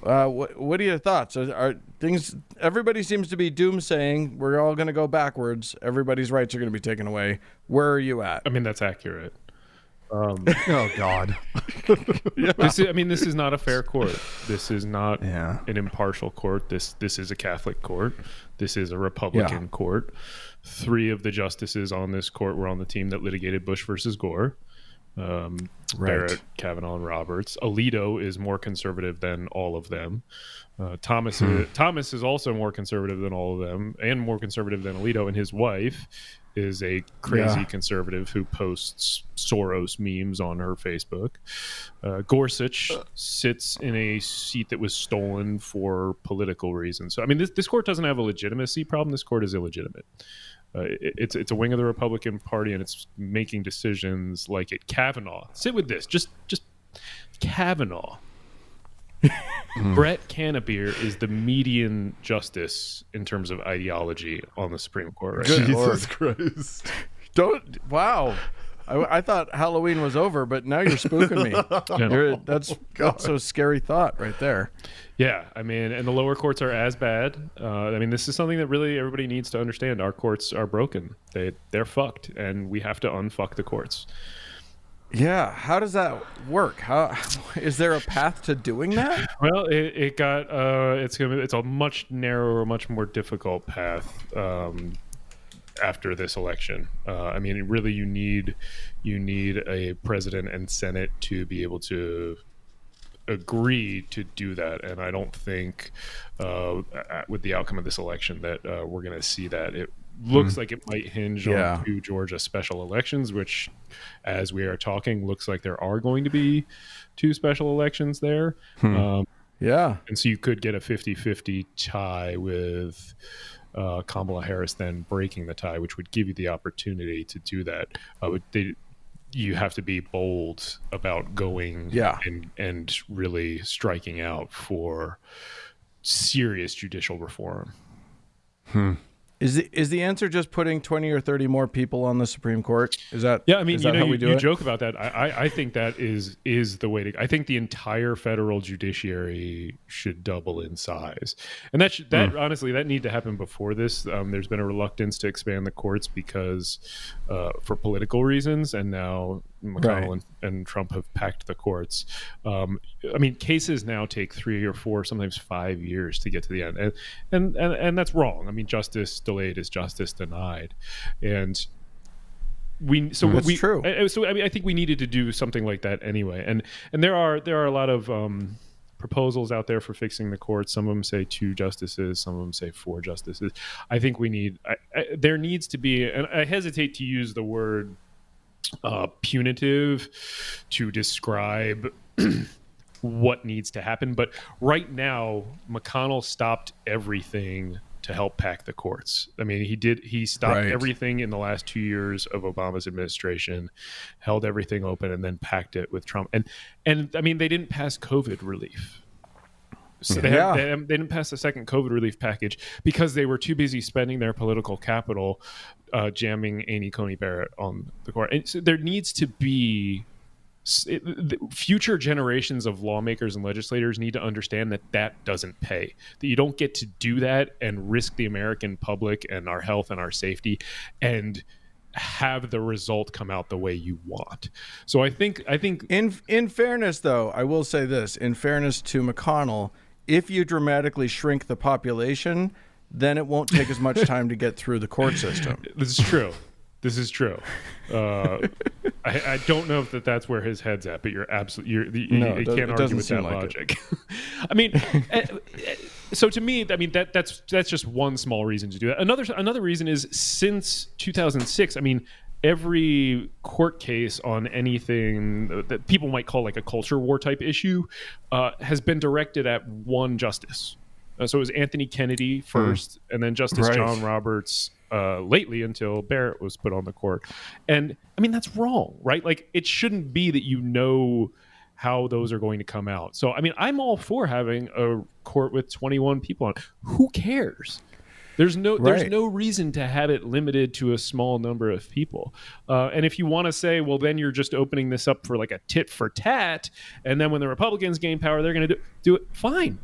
What are your thoughts? Are things? Everybody seems to be doomsaying we're all going to go backwards. Everybody's rights are going to be taken away. Where are you at? I mean, that's accurate. Oh God. This is not a fair court. This is not an impartial court. This is a Catholic court. This is a Republican court. 3 of the justices on this court were on the team that litigated Bush versus Gore. Barrett, Kavanaugh, and Roberts. Alito is more conservative than all of them. Thomas is also more conservative than all of them, and more conservative than Alito. And his wife is a crazy conservative who posts Soros memes on her Facebook. Gorsuch sits in a seat that was stolen for political reasons. So, I mean, this court doesn't have a legitimacy problem. This court is illegitimate. It's a wing of the Republican Party, and it's making decisions like it. Kavanaugh, sit with this. Just Kavanaugh. Brett Kavanaugh is the median justice in terms of ideology on the Supreme Court right now. Jesus Christ! Wow. I thought Halloween was over, but now you're spooking me. That's a scary thought right there. Yeah, I mean, and the lower courts are as bad. I mean, this is something that really everybody needs to understand. Our courts are broken. They're fucked, and we have to unfuck the courts. Yeah, how does that work? How is there a path to doing that? Well, it's a much narrower, much more difficult path after this election. I mean, really, you need a president and Senate to be able to agree to do that, and I don't think with the outcome of this election that we're going to see that. It looks like it might hinge on 2 Georgia special elections, which, as we are talking, looks like there are going to be 2 special elections there. And so you could get a 50-50 tie with Kamala Harris then breaking the tie, which would give you the opportunity to do that. You have to be bold about going and really striking out for serious judicial reform. Is the answer just putting 20 or 30 more people on the Supreme Court? Is that I mean, how we do it? You joke about that. I think that is the way to. I think the entire federal judiciary should double in size, and that honestly that need to happen before this. There's been a reluctance to expand the courts because for political reasons, and now McConnell and Trump have packed the courts. I mean, cases now take 3 or 4, sometimes 5 years to get to the end, and that's wrong. I mean, justice delayed is justice denied, and that's true. So I mean, I think we needed to do something like that anyway, and there are a lot of proposals out there for fixing the courts. Some of them say 2 justices, some of them say 4 justices. I think there needs to be, and I hesitate to use the word punitive to describe what needs to happen, but right now McConnell stopped everything to help pack the courts. I mean, he stopped everything in the last 2 years of Obama's administration, held everything open, and then packed it with Trump. And I mean, they didn't pass COVID relief. So they didn't pass the second COVID relief package because they were too busy spending their political capital jamming Amy Coney Barrett on the court. And so there needs to be future generations of lawmakers and legislators need to understand that doesn't pay, that you don't get to do that and risk the American public and our health and our safety and have the result come out the way you want. So I think in fairness, though, I will say this: in fairness to McConnell, if you dramatically shrink the population, then it won't take as much time to get through the court system. This is true. I don't know if that's where his head's at, but you're absolutely you can't argue with that logic. I mean, so to me, I mean that's just one small reason to do that. Another reason is since 2006. I mean, every court case on anything that people might call like a culture war type issue has been directed at one justice. So it was Anthony Kennedy first, and then Justice John Roberts lately until Barrett was put on the court. And I mean, that's wrong, right? Like, it shouldn't be that you know how those are going to come out. So, I mean, I'm all for having a court with 21 people on it. Who cares? There's no reason to have it limited to a small number of people. And if you want to say, well, then you're just opening this up for like a tit for tat, and then when the Republicans gain power, they're going to do it. Fine.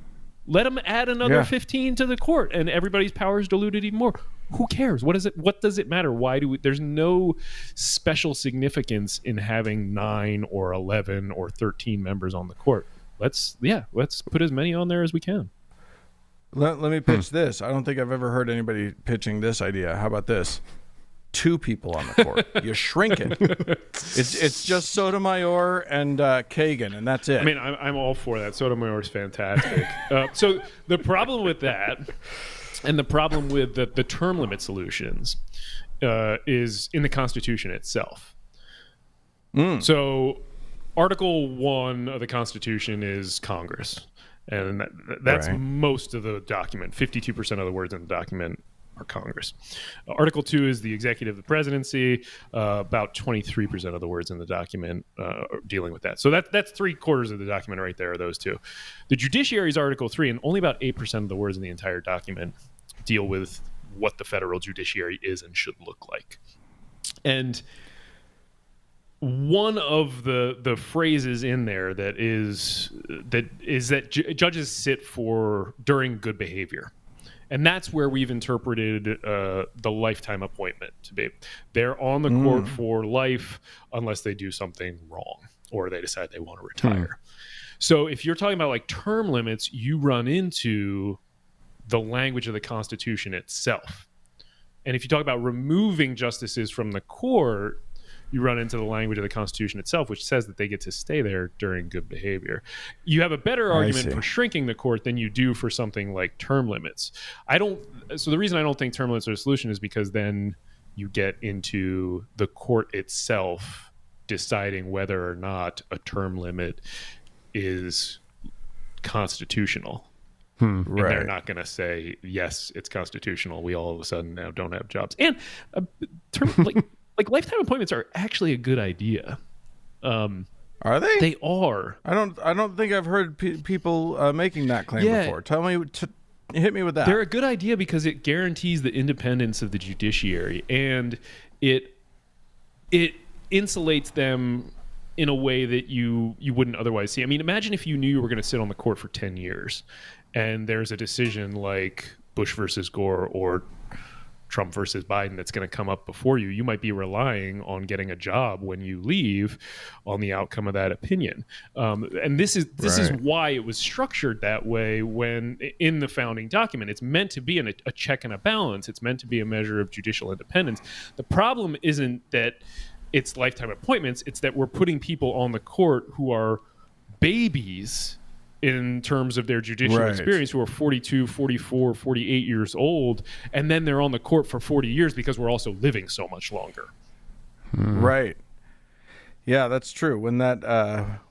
Let them add another 15 to the court, and everybody's power is diluted even more. Who cares? What does it matter? There's no special significance in having 9 or 11 or 13 members on the court. Let's put as many on there as we can. Let me pitch this. I don't think I've ever heard anybody pitching this idea. How about this? 2 people on the court. You shrink it. It's just Sotomayor and Kagan, and that's it. I mean, I'm all for that. Sotomayor is fantastic. So the problem with that, and the problem with the term limit solutions, is in the Constitution itself. So Article 1 of the Constitution is Congress, and that's most of the document. 52% of the words in the document are Congress. Article 2 is the executive, the presidency. About 23% of the words in the document are dealing with that. So that's 3/4 of the document right there are those two. The judiciary is Article 3, and only about 8% of the words in the entire document deal with what the federal judiciary is and should look like. And one of the phrases in there that is that judges sit for during good behavior. And that's where we've interpreted the lifetime appointment to be. They're on the court for life unless they do something wrong or they decide they want to retire. So if you're talking about like term limits, you run into the language of the Constitution itself. And if you talk about removing justices from the court, you run into the language of the Constitution itself, which says that they get to stay there during good behavior. You have a better argument for shrinking the court than you do for something like term limits. So the reason I don't think term limits are a solution is because then you get into the court itself deciding whether or not a term limit is constitutional. And they're not going to say, yes, it's constitutional. We all of a sudden now don't have jobs. And like lifetime appointments are actually a good idea. Are they? They are. I don't think I've heard people making that claim before. Tell me, hit me with that. They're a good idea because it guarantees the independence of the judiciary, and it insulates them in a way that you wouldn't otherwise see. I mean, imagine if you knew you were going to sit on the court for 10 years, and there's a decision like Bush versus Gore or Trump versus Biden that's going to come up before you. You might be relying on getting a job when you leave on the outcome of that opinion. And this is why it was structured that way when in the founding document. It's meant to be a check and a balance. It's meant to be a measure of judicial independence. The problem isn't that it's lifetime appointments. It's that we're putting people on the court who are babies in terms of their judicial experience, who are 42, 44, 48 years old, and then they're on the court for 40 years because we're also living so much longer. Right. Yeah, that's true. When that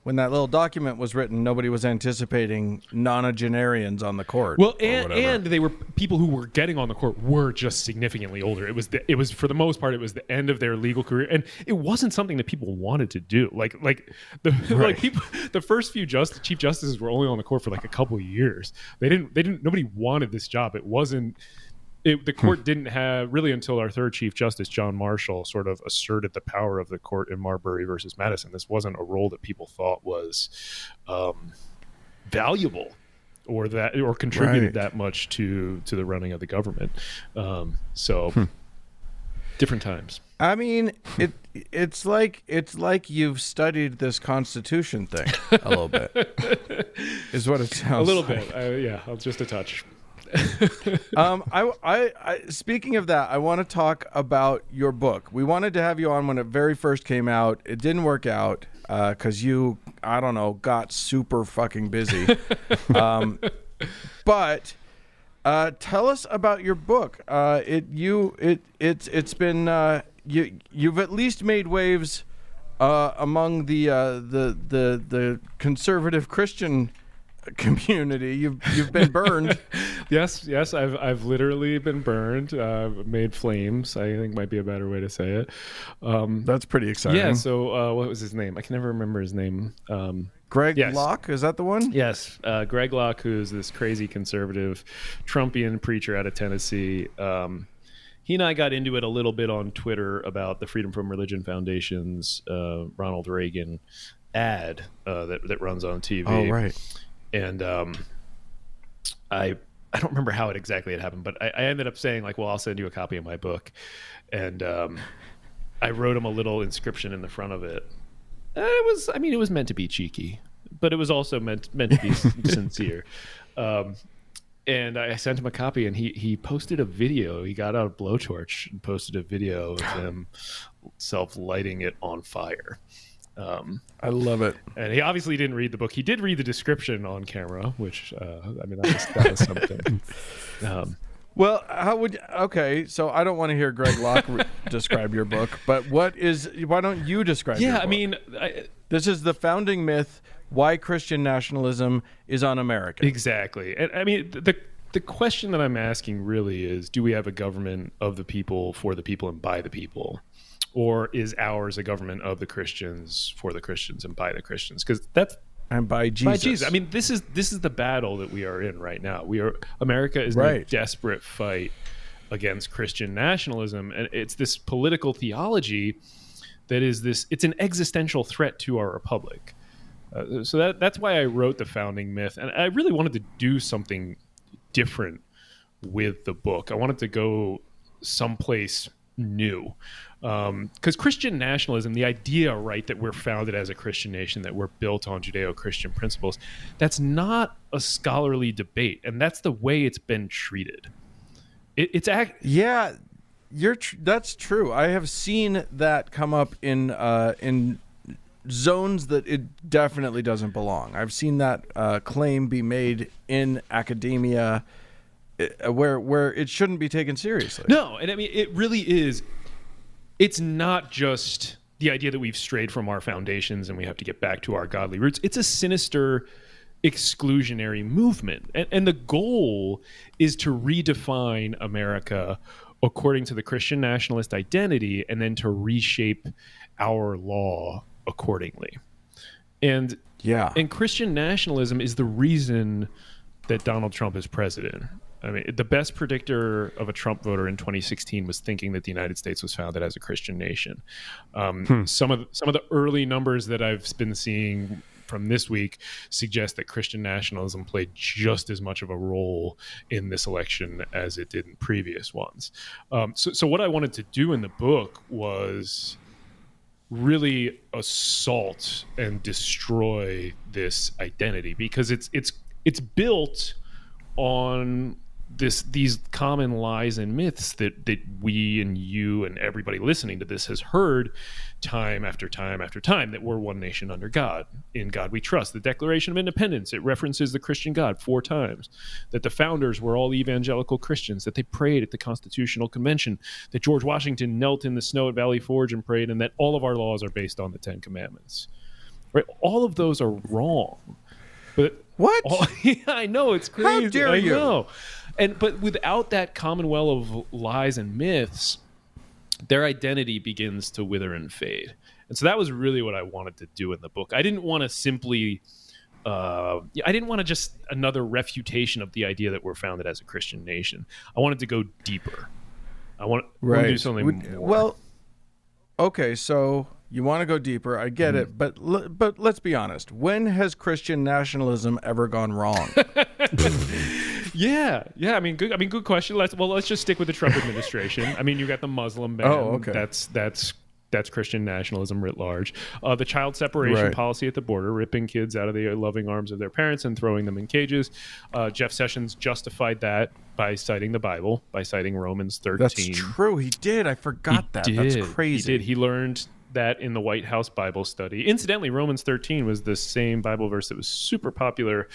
little document was written, nobody was anticipating nonagenarians on the court. Well, and they were people who were getting on the court were just significantly older. It was for the most part, it was the end of their legal career, and it wasn't something that people wanted to do. Like people, the first few chief justices were only on the court for like a couple of years. Nobody wanted this job. It wasn't. The court didn't have really until our third Chief Justice, John Marshall, sort of asserted the power of the court in Marbury versus Madison. This wasn't a role that people thought was valuable or contributed that much to the running of the government. Different times. I mean, it's like you've studied this Constitution thing a little bit, is what it sounds. A little like. bit, yeah, just a touch. I speaking of that, I want to talk about your book. We wanted to have you on when it very first came out. It didn't work out because you, I don't know, got super fucking busy. But tell us about your book. It's been you've at least made waves among the conservative Christian community. You've been burned. Yes, I've literally been burned, made flames, I think might be a better way to say it. That's pretty exciting. Yeah, so what was his name? I can never remember his name. Greg Locke, is that the one? Yes, Greg Locke, who's this crazy conservative Trumpian preacher out of Tennessee. He and I got into it a little bit on Twitter about the Freedom from Religion Foundation's Ronald Reagan ad that runs on TV. Oh, right. And I don't remember how it exactly had happened, but I ended up saying, like, well, I'll send you a copy of my book. And I wrote him a little inscription in the front of it. It was meant to be cheeky, but it was also meant to be sincere. And I sent him a copy, and he posted a video. He got out a blowtorch and posted a video of him self-lighting it on fire. I love it. And he obviously didn't read the book. He did read the description on camera, which that was something. Well, okay, so I don't want to hear Greg Locke describe your book, but why don't you describe your book? Yeah, I mean, this is the founding myth, why Christian nationalism is un-American. Exactly. And I mean, the question that I'm asking really is, do we have a government of the people, for the people, and by the people? Or is ours a government of the Christians, for the Christians, and by the Christians? Because that's and by Jesus. By Jesus. I mean, this is the battle that we are in right now. America is in a desperate fight against Christian nationalism, and it's this political theology that is it's an existential threat to our republic. So that's why I wrote the founding myth, and I really wanted to do something different with the book. I wanted to go someplace new. Because Christian nationalism, the idea, right, that we're founded as a Christian nation, that we're built on Judeo-Christian principles, that's not a scholarly debate, and that's the way it's been treated. That's true. I have seen that come up in zones that it definitely doesn't belong. I've seen that claim be made in academia where it shouldn't be taken seriously. No, and I mean, it really is. It's not just the idea that we've strayed from our foundations and we have to get back to our godly roots. It's a sinister exclusionary movement. And the goal is to redefine America according to the Christian nationalist identity and then to reshape our law accordingly. And Christian nationalism is the reason that Donald Trump is president. I mean, the best predictor of a Trump voter in 2016 was thinking that the United States was founded as a Christian nation. Some of the early numbers that I've been seeing from this week suggest that Christian nationalism played just as much of a role in this election as it did in previous ones. So what I wanted to do in the book was really assault and destroy this identity, because it's built on these common lies and myths that we and you and everybody listening to this has heard time after time after time, that we're one nation under God. In God we trust. The Declaration of Independence, it references the Christian God 4 times. That the founders were all evangelical Christians. That they prayed at the Constitutional Convention. That George Washington knelt in the snow at Valley Forge and prayed, and that all of our laws are based on the 10 Commandments. Right? All of those are wrong. But what? I know, it's crazy. How dare you? I know. But without that commonwealth of lies and myths, their identity begins to wither and fade. And so that was really what I wanted to do in the book. I didn't want to simply, I didn't want to just another refutation of the idea that we're founded as a Christian nation. I wanted to go deeper. I want to do something more. Well, okay, so you want to go deeper. I get it. But let's be honest. When has Christian nationalism ever gone wrong? Yeah. I mean, good question. Let's just stick with the Trump administration. I mean, you got the Muslim ban. Oh, okay. That's Christian nationalism writ large. The child separation policy at the border, ripping kids out of the loving arms of their parents and throwing them in cages. Jeff Sessions justified that by citing the Bible, by citing Romans 13. That's true. He did. I forgot that. That's crazy. He did. He learned that in the White House Bible study. Incidentally, Romans 13 was the same Bible verse that was super popular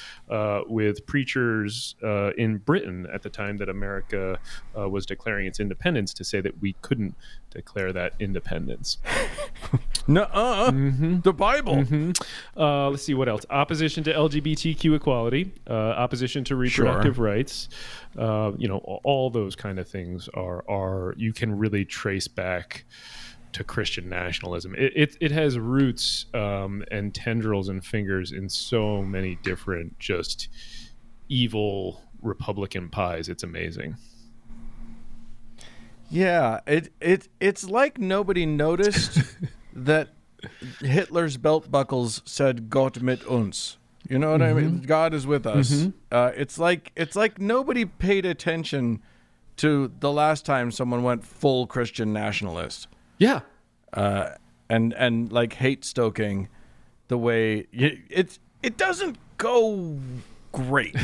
with preachers in Britain at the time that America was declaring its independence, to say that we couldn't declare that independence. The Bible. Let's see what else. Opposition to LGBTQ equality, opposition to reproductive rights. All those kind of things are you can really trace back to Christian nationalism. It has roots and tendrils and fingers in so many different just evil Republican pies. It's amazing. Yeah, it's like nobody noticed that Hitler's belt buckles said "Gott mit uns." You know what I mean? God is with us. It's like nobody paid attention to the last time someone went full Christian nationalist. Yeah. And like hate stoking the way it doesn't go great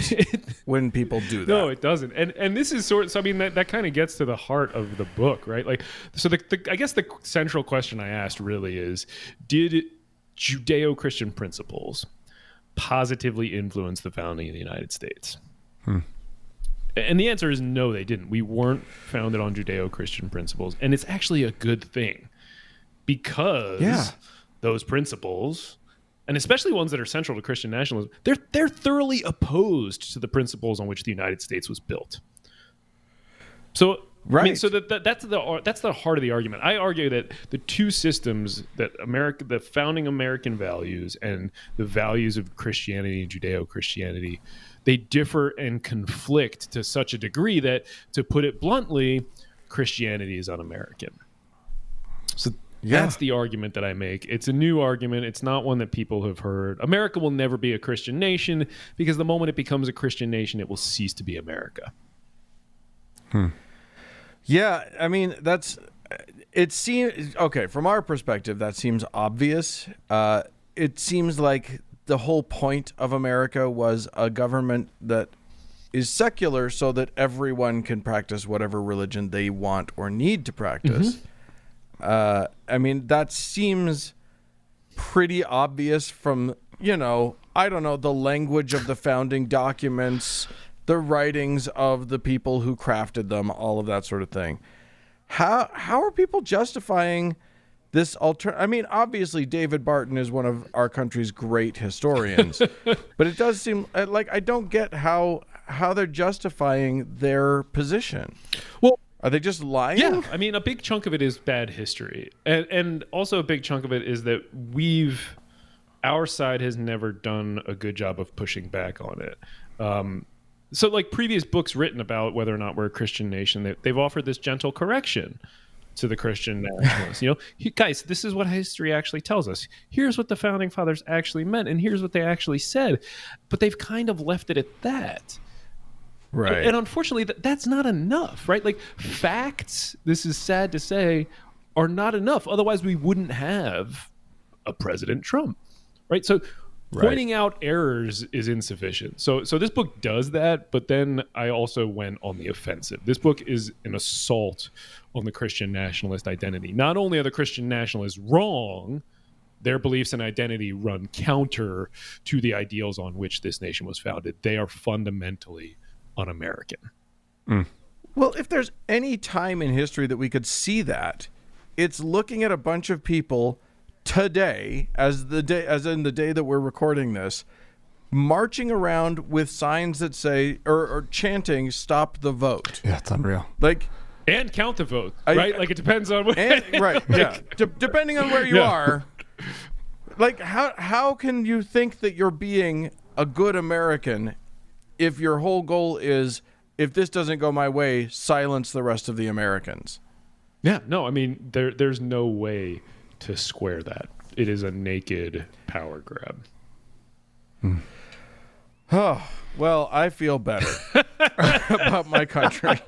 when people do that. No, it doesn't. And this is so I mean that kind of gets to the heart of the book, right? Like, so I guess the central question I asked really is, did Judeo-Christian principles positively influence the founding of the United States? And the answer is no, they didn't. We weren't founded on Judeo-Christian principles, and it's actually a good thing, because those principles, and especially ones that are central to Christian nationalism, they're thoroughly opposed to the principles on which the United States was built. So I mean, so that's the heart of the argument. I argue that the two systems, that the founding American values and the values of Christianity and Judeo-Christianity, they differ and conflict to such a degree that, to put it bluntly, Christianity is un-American. So that's the argument that I make. It's a new argument. It's not one that people have heard. America will never be a Christian nation, because the moment it becomes a Christian nation, it will cease to be America. Yeah, I mean, it seems, okay, from our perspective, that seems obvious. It seems like the whole point of America was a government that is secular so that everyone can practice whatever religion they want or need to practice. I mean, that seems pretty obvious from, I don't know, the language of the founding documents, the writings of the people who crafted them, all of that sort of thing. How are people justifying this I mean, obviously David Barton is one of our country's great historians, but it does seem like I don't get how they're justifying their position. Well, are they just lying? Yeah, I mean, a big chunk of it is bad history, and also a big chunk of it is that our side has never done a good job of pushing back on it. So like previous books written about whether or not we're a Christian nation, they've offered this gentle correction to the Christian nationalists. Guys, this is what history actually tells us. Here's what the founding fathers actually meant, and here's what they actually said. But they've kind of left it at that. Right. And unfortunately, that's not enough, right? Like, facts, this is sad to say, are not enough. Otherwise, we wouldn't have a President Trump, right? So pointing out errors is insufficient. So this book does that, but then I also went on the offensive. This book is an assault on the Christian nationalist identity. Not only are the Christian nationalists wrong, their beliefs and identity run counter to the ideals on which this nation was founded. They are fundamentally un-American. Well, if there's any time in history that we could see that, it's looking at a bunch of people today, as in the day that we're recording this, marching around with signs that say or chanting "Stop the vote." Yeah, it's unreal. Like, and count the vote, right? Like, it depends on depending on where you are. Like, how can you think that you're being a good American if your whole goal is, if this doesn't go my way, silence the rest of the Americans? Yeah, no, I mean, there's no way to square that. It is a naked power grab. Oh, well, I feel better. about my country.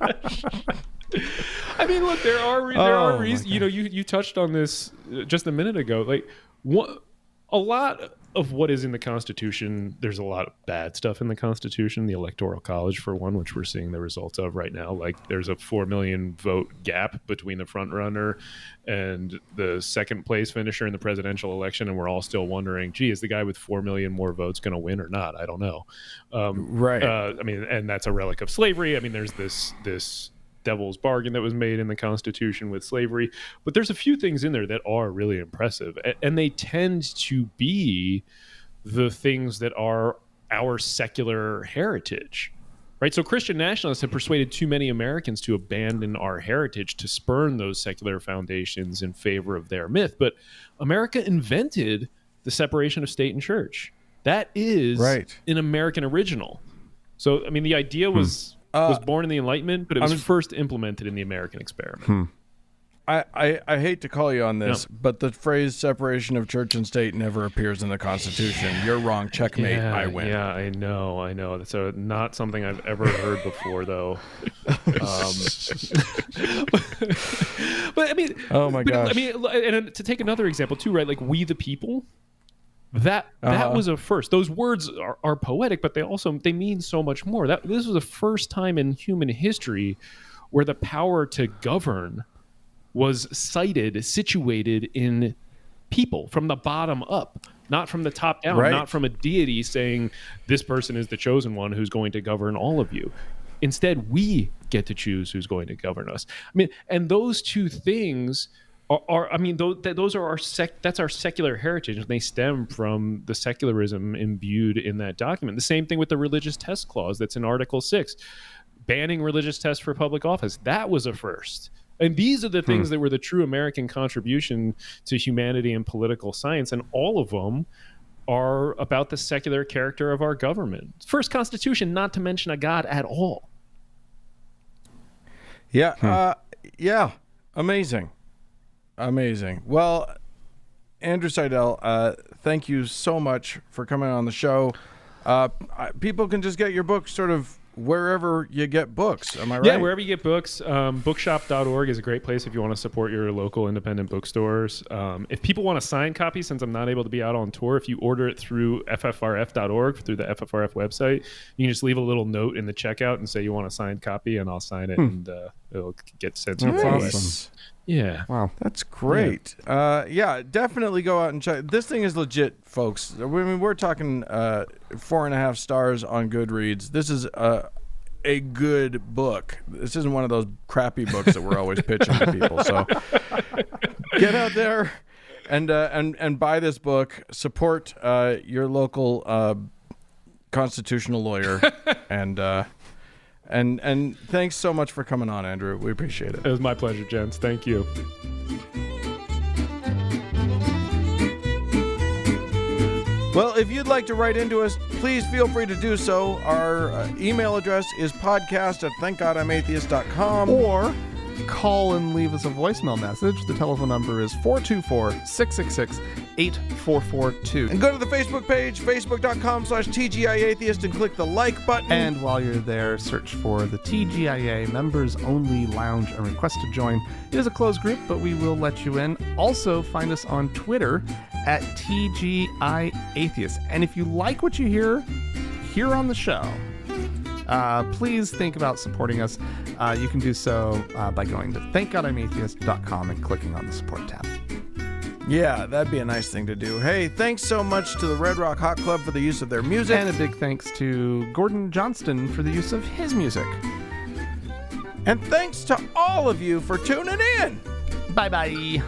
I mean, look, there are reasons. You know, you touched on this just a minute ago. Like, a lot of what is in the Constitution, there's a lot of bad stuff in the Constitution. The Electoral College, for one, which we're seeing the results of right now. Like, there's a 4 million vote gap between the front runner and the second place finisher in the presidential election, and we're all still wondering, gee, is the guy with 4 million more votes going to win or not? I don't know. Right. I mean, and that's a relic of slavery. I mean, there's this devil's bargain that was made in the Constitution with slavery, but there's a few things in there that are really impressive, and they tend to be the things that are our secular heritage, right? So Christian nationalists have persuaded too many Americans to abandon our heritage, to spurn those secular foundations in favor of their myth. But America invented the separation of state and church. That is an American original. So, I mean, the idea was born in the Enlightenment, but it was first implemented in the American experiment. I hate to call you on this, but the phrase separation of church and state never appears in the Constitution. You're wrong. Checkmate. I win. Yeah, I know. That's not something I've ever heard before, though. But I mean, oh my gosh. I mean, and to take another example too, right? Like, we the people. That was a first. Those words are poetic, but they mean so much more. This was the first time in human history where the power to govern was situated in people from the bottom up, not from the top down, not from a deity saying this person is the chosen one who's going to govern all of you. Instead, we get to choose who's going to govern us. I mean, and those two things those are that's our secular heritage, and they stem from the secularism imbued in that document. The same thing with the religious test clause that's in Article 6, banning religious tests for public office. That was a first. And these are the things that were the true American contribution to humanity and political science, and all of them are about the secular character of our government. First Constitution, not to mention a God at all. Yeah, amazing. Well, Andrew Seidel, thank you so much for coming on the show. People can just get your book sort of wherever you get books. Am I right? Yeah, wherever you get books. Bookshop.org is a great place if you want to support your local independent bookstores. If people want a signed copy, since I'm not able to be out on tour, if you order it through ffrf.org, through the FFRF website, you can just leave a little note in the checkout and say you want a signed copy, and I'll sign it, and it'll get sent to you. That's awesome. Yeah. Wow. That's great. Yeah, definitely go out and check. This thing is legit, folks. I mean, we're talking 4.5 stars on Goodreads. This is a good book. This isn't one of those crappy books that we're always pitching to people. So get out there and buy this book. Support your local constitutional lawyer. And thanks so much for coming on, Andrew. We appreciate it. It was my pleasure, gents. Thank you. Well, if you'd like to write into us, please feel free to do so. Our email address is podcast@thankgodimatheist.com. Or call and leave us a voicemail message. The telephone number is 424-666-8442. And go to the Facebook page, facebook.com/TGIAtheist, and click the like button. And while you're there, search for the TGIA Members Only Lounge and request to join. It is a closed group, but we will let you in. Also, find us on Twitter at TGIAtheist. And if you like what you hear here on the show, please think about supporting us. You can do so by going to thankgodimatheist.com and clicking on the support tab. Yeah, that'd be a nice thing to do. Hey, thanks so much to the Red Rock Hot Club for the use of their music. And a big thanks to Gordon Johnston for the use of his music. And thanks to all of you for tuning in. Bye-bye.